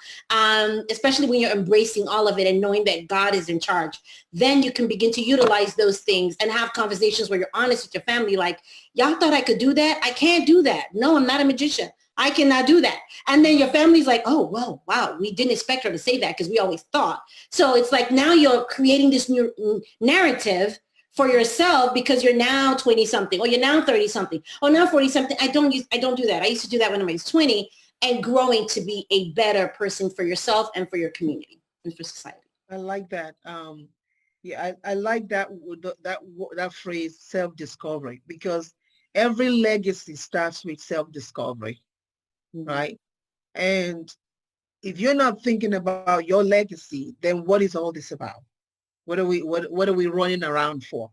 especially when you're embracing all of it and knowing that God is in charge. Then you can begin to utilize those things and have conversations where you're honest with your family. Like, y'all thought I could do that? I can't do that. No, I'm not a magician. I cannot do that. And then your family's like, oh, well, wow, we didn't expect her to say that because we always thought. So it's like now you're creating this new narrative for yourself because you're now 20 something, or you're now 30 something, or now 40 something. I don't do that. I used to do that when I was 20, and growing to be a better person for yourself and for your community and for society. I like that. Yeah, I like that phrase, self-discovery, because every legacy starts with self-discovery. Mm-hmm. Right? And if you're not thinking about your legacy, then what is all this about? What are we running around for?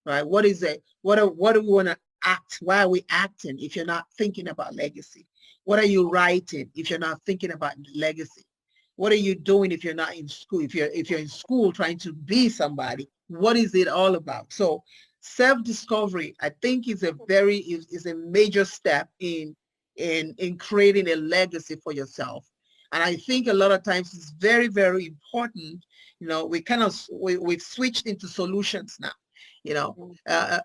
Right? What is it? What do we want to act? Why are we acting if you're not thinking about legacy? What are you writing if you're not thinking about legacy? What are you doing if you're not in school? If you're in school trying to be somebody, what is it all about? So self-discovery, I think, is a major step in creating a legacy for yourself. And I think a lot of times it's very, very important. We've switched into solutions now.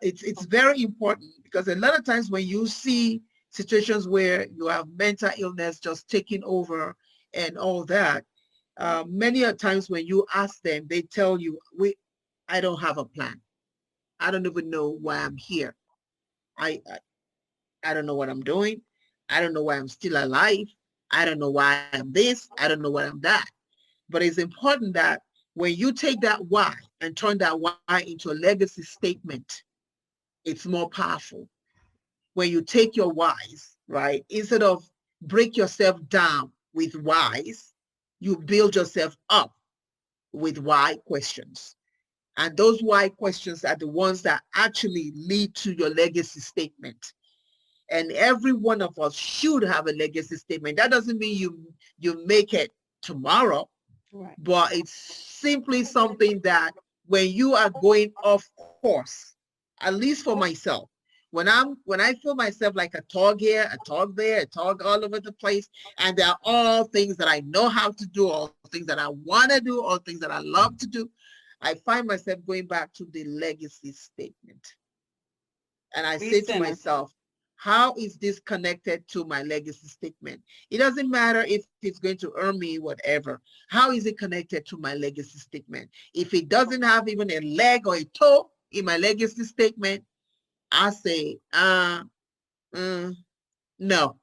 It's very important, because a lot of times when you see situations where you have mental illness just taking over and all that, many a times when you ask them, they tell you, I don't have a plan. I don't even know why I'm here. I don't know what I'm doing. I don't know why I'm still alive. I don't know why I'm this. I don't know why I'm that. But it's important that when you take that why and turn that why into a legacy statement, it's more powerful. When you take your whys, right, instead of break yourself down with whys, you build yourself up with why questions. And those why questions are the ones that actually lead to your legacy statement. And every one of us should have a legacy statement. That doesn't mean you make it tomorrow, right, but it's simply something that when you are going off course, at least for myself, when I feel myself like a talk here, a talk there, a talk all over the place, and they're all things that I know how to do, or things that I want to do, or things that I love to do, I find myself going back to the legacy statement. And I say to myself, how is this connected to my legacy statement? It doesn't matter if it's going to earn me whatever. How is it connected to my legacy statement? If it doesn't have even a leg or a toe in my legacy statement, I say, no,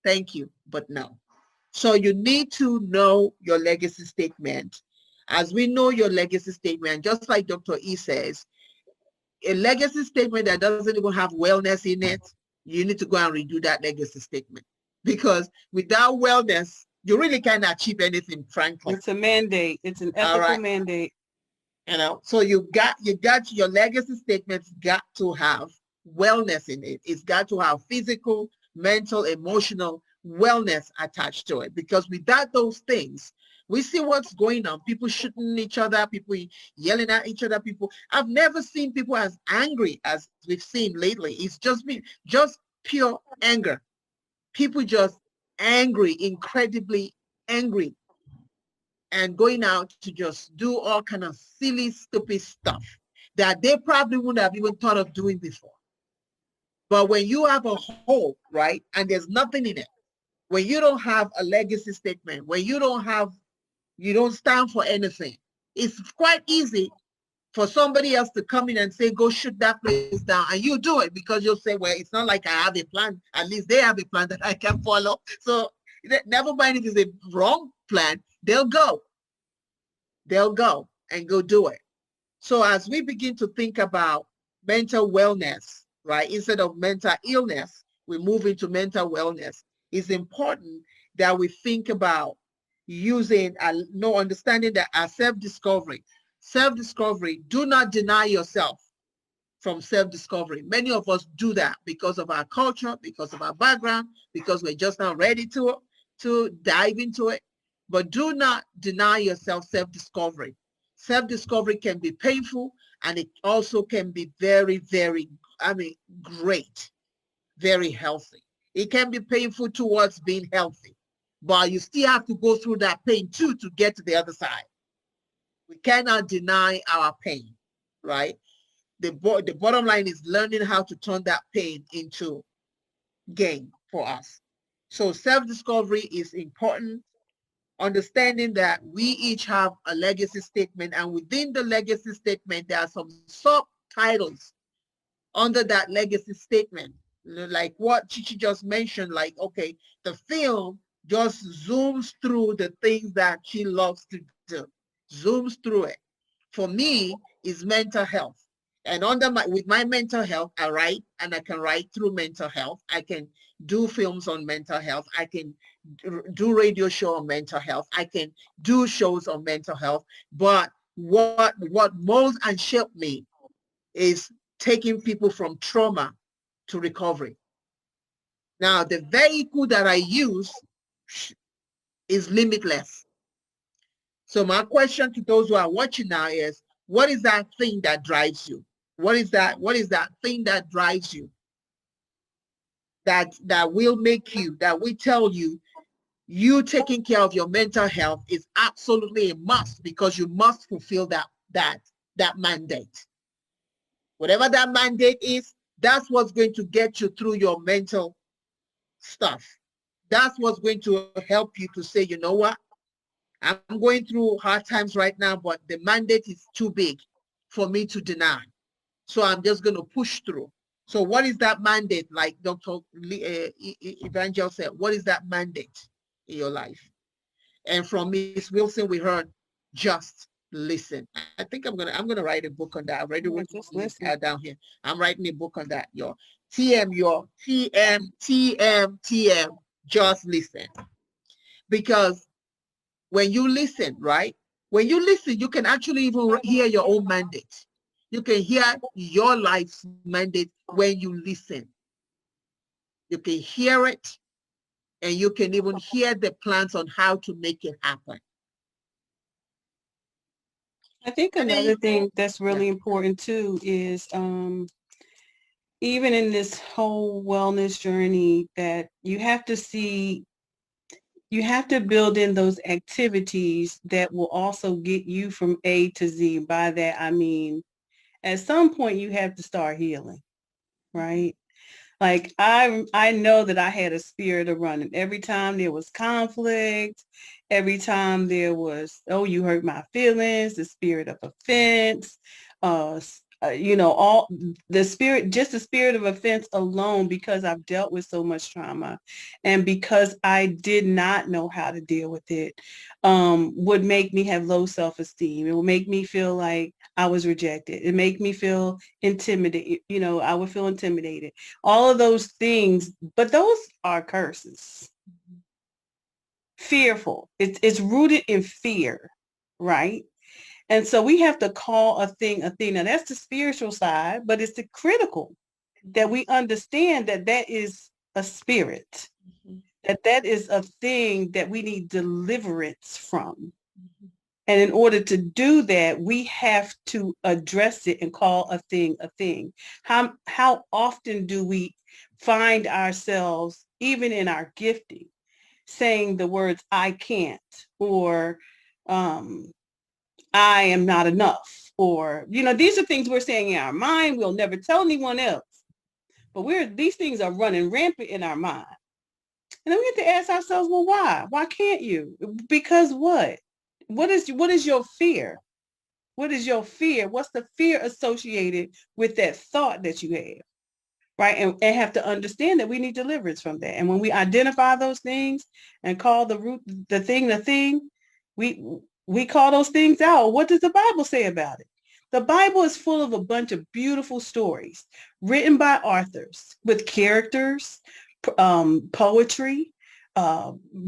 thank you, but no. So you need to know your legacy statement. As we know your legacy statement, just like Dr. E says, a legacy statement that doesn't even have wellness in it, you need to go and redo that legacy statement, because without wellness, you really can't achieve anything, frankly. It's a mandate. It's an ethical mandate. So you got your legacy statements got to have wellness in it. It's got to have physical, mental, emotional wellness attached to it, because without those things, we see what's going on. People shooting each other, people yelling at each other, people. I've never seen people as angry as we've seen lately. It's just pure anger. People just angry, incredibly angry, and going out to just do all kind of silly, stupid stuff that they probably wouldn't have even thought of doing before. But when you have a hole, right, and there's nothing in it, when you don't have a legacy statement, when you don't stand for anything, it's quite easy for somebody else to come in and say, go shoot that place down, and you do it because you'll say, well, it's not like I have a plan. At least they have a plan that I can follow. So never mind if it's a wrong plan, they'll go and go do it. So as we begin to think about mental wellness, right, instead of mental illness, we move into mental wellness. It's important that we think about using understanding that our self-discovery, do not deny yourself from self-discovery. Many of us do that because of our culture, because of our background, because we're just not ready to dive into it. But do not deny yourself self-discovery. Self-discovery can be painful, and it also can be very, very, great, very healthy. It can be painful towards being healthy, but you still have to go through that pain too to get to the other side. We cannot deny our pain, right? The bottom line is learning how to turn that pain into gain for us. So self-discovery is important. Understanding that we each have a legacy statement, and within the legacy statement, there are some subtitles under that legacy statement, like what Chichi just mentioned, like, okay, the film just zooms through the things that she loves to do, zooms through it. For me, is mental health. And with my mental health, I write, and I can write through mental health. I can do films on mental health. I can do radio show on mental health. I can do shows on mental health. But what molds and shaped me is taking people from trauma to recovery. Now, the vehicle that I use is limitless. So my question to those who are watching now is, what is that thing that drives you? What is that thing that drives you? That will make you, that will tell you, you taking care of your mental health is absolutely a must, because you must fulfill that mandate. Whatever that mandate is, that's what's going to get you through your mental stuff. That's what's going to help you to say, you know what? I'm going through hard times right now, but the mandate is too big for me to deny. So I'm just going to push through. So what is that mandate? Like Dr. Evangel said, what is that mandate in your life? And from Ms. Wilson, we heard, just listen. I think I'm gonna write a book on that. I've already written it down here. I'm writing a book on that. Your TM, just listen. Because when you listen, right? When you listen, you can actually even hear your own mandate. You can hear your life's mandate when you listen. You can hear it, and you can even hear the plans on how to make it happen. I think another thing that's really important too is even in this whole wellness journey, that you have to build in those activities that will also get you from A to Z. By that, I mean, at some point you have to start healing, right? Like I know that I had a spirit of running. Every time there was conflict, every time there was, oh, you hurt my feelings, the spirit of offense, all the spirit, just the spirit of offense alone, because I've dealt with so much trauma and because I did not know how to deal with it, would make me have low self-esteem. It would make me feel like I was rejected. It made me feel intimidated. I would feel intimidated. All of those things, but those are curses. Fearful. It's rooted in fear, right? And so we have to call a thing a thing. Now that's the spiritual side, but it's the critical that we understand that that is a spirit, that is a thing that we need deliverance from. And in order to do that, we have to address it and call a thing a thing. How often do we find ourselves, even in our gifting, saying the words, I can't, or I am not enough, or, these are things we're saying in our mind. We'll never tell anyone else. But these things are running rampant in our mind. And then we have to ask ourselves, well, why? Why can't you? Because what? What is your fear? What is your fear? What's the fear associated with that thought that you have? Right? And have to understand that we need deliverance from that. And when we identify those things and call the root, the thing, we call those things out. What does the Bible say about it? The Bible is full of a bunch of beautiful stories written by authors with characters, poetry,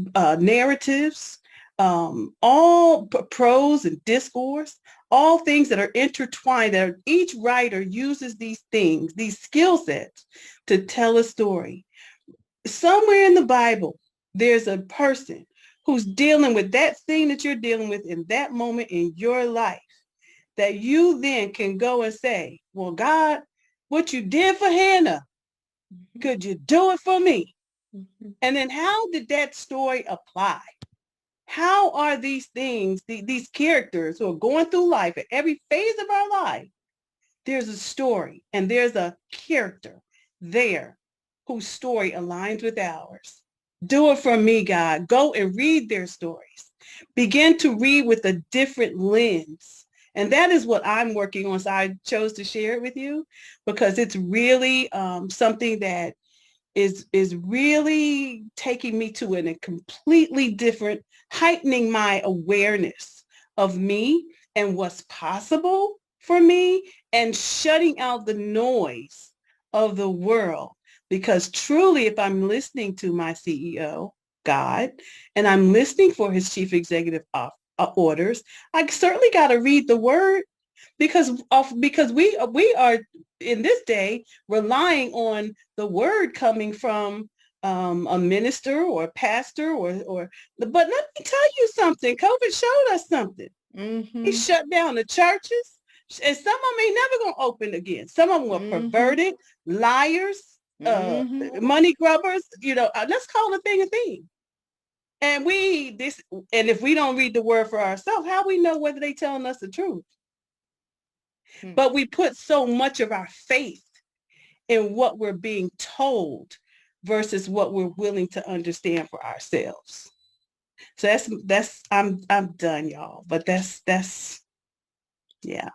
narratives, all prose and discourse, all things that are intertwined, that each writer uses these things, these skill sets to tell a story. Somewhere in the Bible, there's a person who's dealing with that thing that you're dealing with in that moment in your life, that you then can go and say, well, God, what you did for Hannah, could you do it for me? And then how did that story apply? How are these things, these characters who are going through life at every phase of our life, there's a story and there's a character there whose story aligns with ours. Do it for me, God. Go and read their stories. Begin to read with a different lens. And that is what I'm working on. So I chose to share it with you because it's really something that is really taking me to a completely different, heightening my awareness of me and what's possible for me, and shutting out the noise of the world. Because truly, if I'm listening to my CEO, God, and I'm listening for his chief executive orders, I certainly got to read the word, because we are in this day relying on the word coming from a minister or a pastor or. But let me tell you something. COVID showed us something. He shut down the churches, and some of them ain't never gonna open again. Some of them were perverted, liars, money grubbers. Let's call a thing a thing. And if we don't read the word for ourselves, how we know whether they telling us the truth? But we put so much of our faith in what we're being told versus what we're willing to understand for ourselves. So I'm done, y'all. But that's yeah.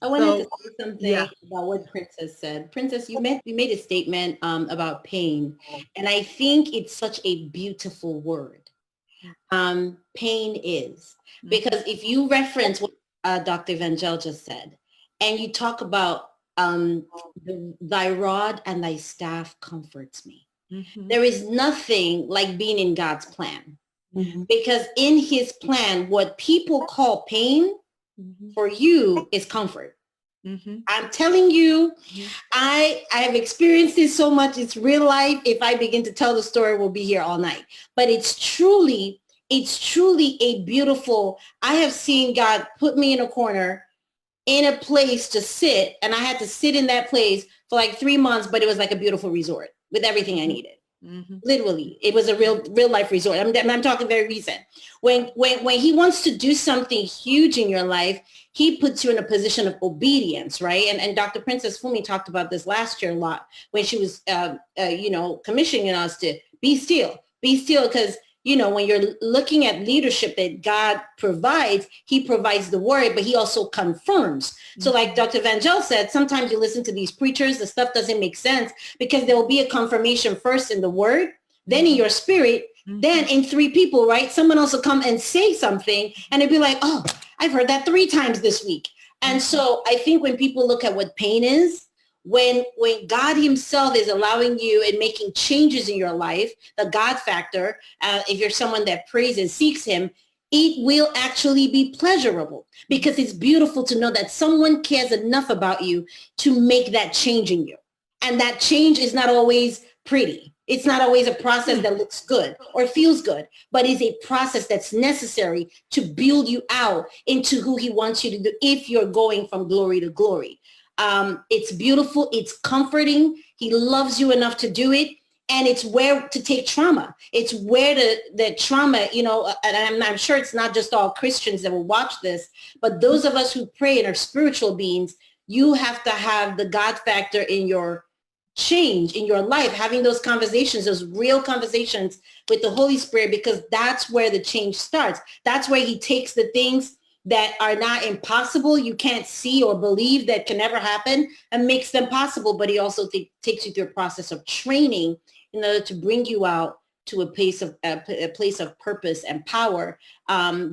I wanted to say something about what Princess said. Princess, you made a statement about pain, and I think it's such a beautiful word. Pain is, because if you reference what Dr. Evangel just said, and you talk about thy rod and thy staff comforts me. There is nothing like being in God's plan, because in his plan, what people call pain for you is comfort. I'm telling you, I have experienced this so much. It's real life. If I begin to tell the story, we'll be here all night. But it's truly a beautiful, I have seen God put me in a corner, in a place to sit, and I had to sit in that place for like 3 months, but it was like a beautiful resort with everything I needed. Literally, it was a real life resort. I'm talking very recent. When he wants to do something huge in your life, he puts you in a position of obedience, right? And Dr. Princess Fumi talked about this last year a lot when she was, commissioning us to be still, because when you're looking at leadership that God provides, he provides the word, but he also confirms. So like Dr. Evangel said, sometimes you listen to these preachers, the stuff doesn't make sense because there will be a confirmation first in the word, then in your spirit, then in 3 people, right? Someone else will come and say something and it'd be like, oh, I've heard that 3 times this week. And so I think when people look at what pain is, when God himself is allowing you and making changes in your life, the God factor, if you're someone that prays and seeks him, it will actually be pleasurable, because it's beautiful to know that someone cares enough about you to make that change in you. And that change is not always pretty. It's not always a process that looks good or feels good, but is a process that's necessary to build you out into who he wants you to do if you're going from glory to glory. It's beautiful. It's comforting. He loves you enough to do it. And it's where to take trauma. It's where the trauma, you know, and I'm sure it's not just all Christians that will watch this, but those of us who pray and are spiritual beings, you have to have the God factor in your change in your life, having those conversations, those real conversations with the Holy Spirit, because that's where the change starts. That's where he takes the things that are not impossible, you can't see or believe that can never happen, and makes them possible. But he also takes you through a process of training in order to bring you out to a place of purpose and power,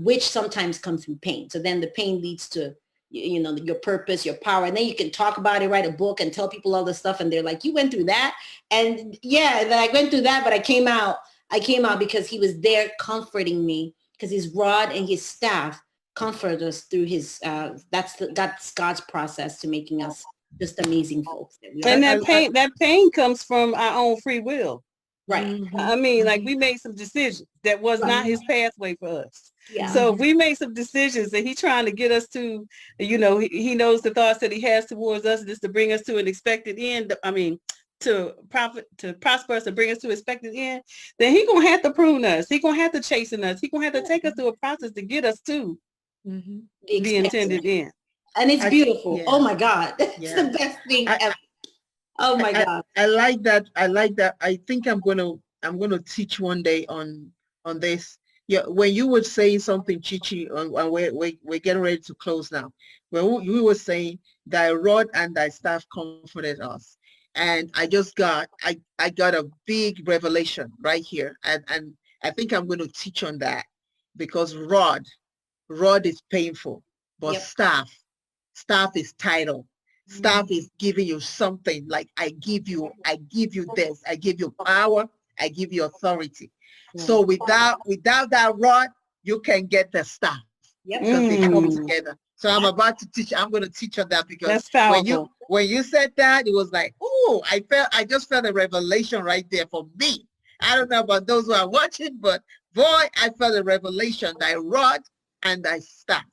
which sometimes comes through pain. So then the pain leads to, you know, your purpose, your power, and then you can talk about it, write a book, and tell people all this stuff, and they're like, "You went through that?" And yeah, that I went through that, but I came out because he was there comforting me, because his rod and his staff comfort us through his that's God's process to making us just amazing folks. And that pain comes from our own free will. Right. Mm-hmm. I mean, like, we made some decisions that was not his pathway for us. Yeah. So if we make some decisions that he's trying to get us to, you know, he knows the thoughts that he has towards us, just to bring us to an expected end. I mean, to prosper us and bring us to expected end, then he gonna have to prune us. He gonna have to chasten us. He gonna have to take us through a process to get us to the intended end. And it's beautiful. Yeah. Oh my God. It's Yeah. the best thing ever. Oh my God. I like that. I like that. I think I'm gonna teach one day on this. Yeah, when you were saying something, Chichi, and we're getting ready to close now. When you were saying thy rod and thy staff comforted us, and I got a big revelation right here, and I think I'm going to teach on that, because rod is painful, but staff is title. Staff is giving you something, like I give you this, I give you power, I give you authority. So without that rod, you can get the staff, because they come together. So I'm going to teach on that, because when you said that, it was like, oh, I just felt a revelation right there for me. I don't know about those who are watching, but boy, I felt a revelation, thy rod and thy staff.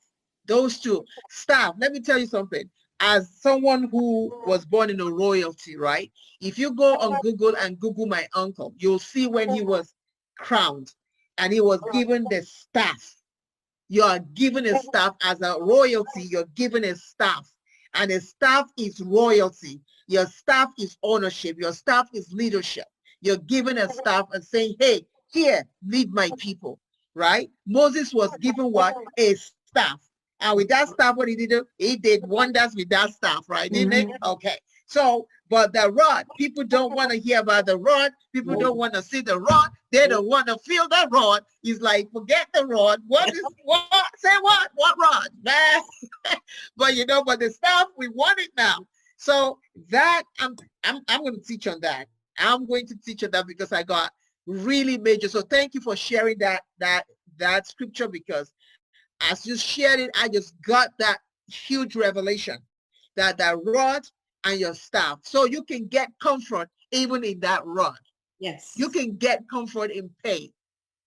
Those two. Staff, let me tell you something. As someone who was born in a royalty, right? If you go on Google and Google my uncle, you'll see when he was crowned and he was given the staff. You are given a staff as a royalty. You're given a staff, and a staff is royalty. Your staff is ownership. Your staff is leadership. You're given a staff and saying, hey, here, lead my people, right? Moses was given what? A staff. And with that staff, what he did? He did wonders with that staff, right? Didn't it? Okay. So, but the rod, people don't want to hear about the rod. People don't want to see the rod. They don't want to feel the rod. He's like, forget the rod. What? Say what? What rod? But you know, but the staff, we want it now. So that I'm going to teach on that. I'm going to teach on that, because I got really major. So thank you for sharing that scripture, because as you shared it, I just got that huge revelation, that rod and your staff. So you can get comfort even in that rod. Yes. You can get comfort in pain.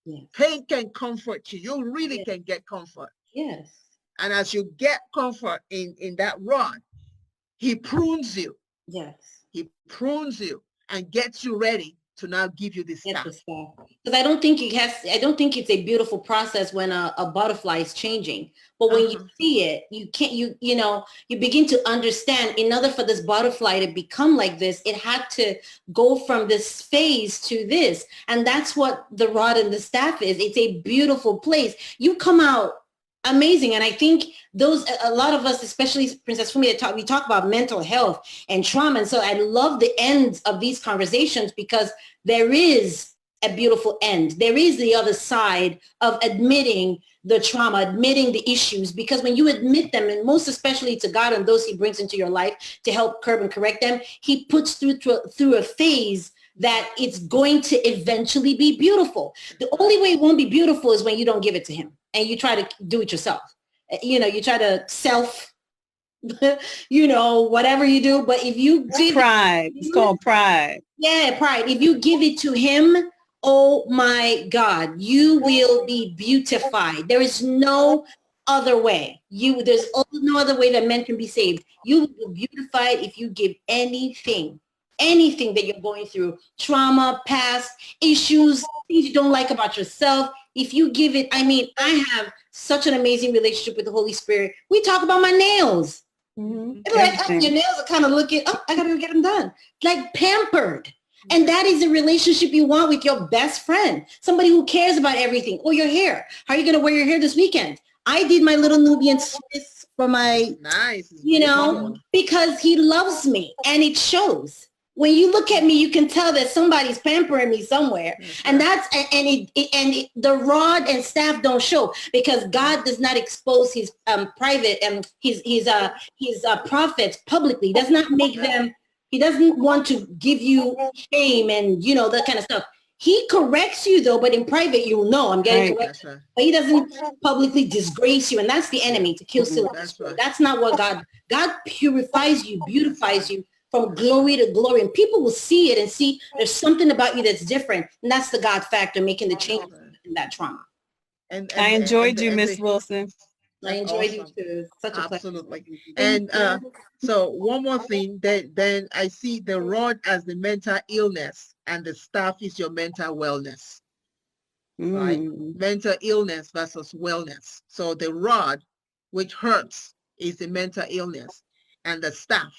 Yes. Pain can comfort you. You really can get comfort. Yes. And as you get comfort in that rod, he prunes you. Yes. He prunes you and gets you ready to now give you this staff. Because I don't think it's a beautiful process when a butterfly is changing. But when you see it, you begin to understand, in order for this butterfly to become like this, it had to go from this phase to this. And that's what the rod and the staff is. It's a beautiful place. You come out amazing. And I think a lot of us, especially Princess Fumi, we talk about mental health and trauma. And so I love the ends of these conversations, because there is a beautiful end. There is the other side of admitting the trauma, admitting the issues, because when you admit them, and most especially to God and those he brings into your life to help curb and correct them, he puts through a phase that it's going to eventually be beautiful. The only way it won't be beautiful is when you don't give it to him. and you try to do it yourself. You try to self, whatever you do. But if you give pride, it's called pride. Yeah, pride. If you give it to him, oh my God, you will be beautified. There is no other way. There's no other way that men can be saved. You will be beautified if you give anything that you're going through, trauma, past issues, things you don't like about yourself. If you give it, I have such an amazing relationship with the Holy Spirit. We talk about my nails. Mm-hmm. It's like, your nails are kind of looking, I got to go get them done. Like pampered. And that is the relationship you want with your best friend, somebody who cares about everything. Or your hair. How are you going to wear your hair this weekend? I did my little Nubian twist for my, nice, because he loves me and it shows. When you look at me, you can tell that somebody's pampering me somewhere. And the rod and staff don't show, because God does not expose his private and his prophets publicly. He does not make them. He doesn't want to give you shame and that kind of stuff. He corrects you though, but in private, I'm getting corrected. Right. But he doesn't publicly disgrace you, and that's the enemy, to kill, steal, and destroy. Right. That's not what God purifies you, beautifies you from glory to glory, and people will see it and see there's something about you that's different, and that's the God factor, making the change in that trauma. And I enjoyed you, Miss Wilson. I enjoyed you too. Such a absolutely pleasure. And so one more thing, then I see the rod as the mental illness, and the staff is your mental wellness. Right? Mental illness versus wellness. So the rod, which hurts, is the mental illness, and the staff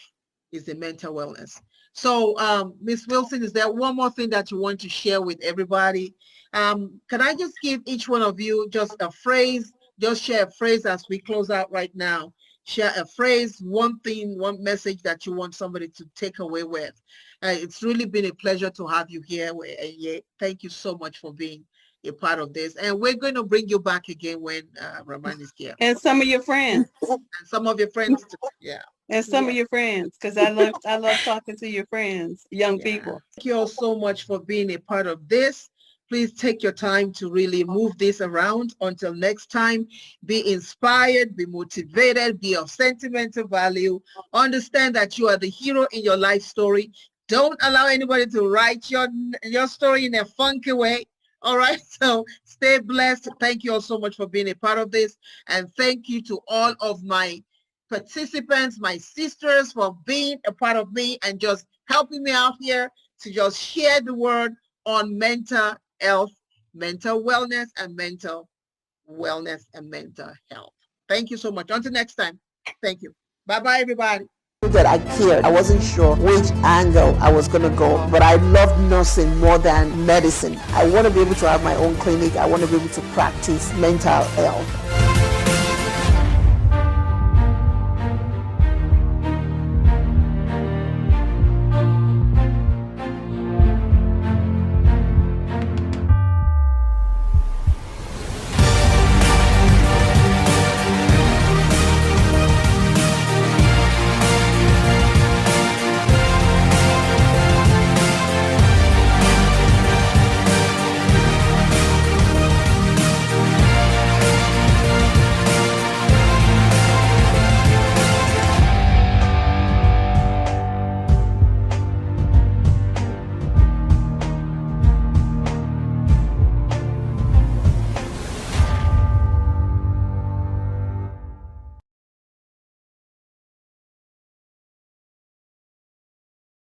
is the mental wellness. So Ms. Wilson, is there one more thing that you want to share with everybody? Can I just give each one of you just a phrase? Just share a phrase as we close out right now. Share a phrase, one thing, one message that you want somebody to take away with. It's really been a pleasure to have you here. Thank you so much for being a part of this. And we're going to bring you back again when Rahman is here. And some of your friends. And some of your friends too. Yeah. And some of your friends, because I love talking to your friends, young people. Thank you all so much for being a part of this. Please take your time to really move this around. Until next time, be inspired, be motivated, be of sentimental value. Understand that you are the hero in your life story. Don't allow anybody to write your story in a funky way. All right, so stay blessed. Thank you all so much for being a part of this. And thank you to all of my participants, my sisters, for being a part of me and just helping me out here to just share the word on mental health, mental wellness, and mental health. Thank you so much. Until next time. Thank you. Bye-bye, everybody. That I cared. I wasn't sure which angle I was going to go, but I loved nursing more than medicine. I want to be able to have my own clinic. I want to be able to practice mental health.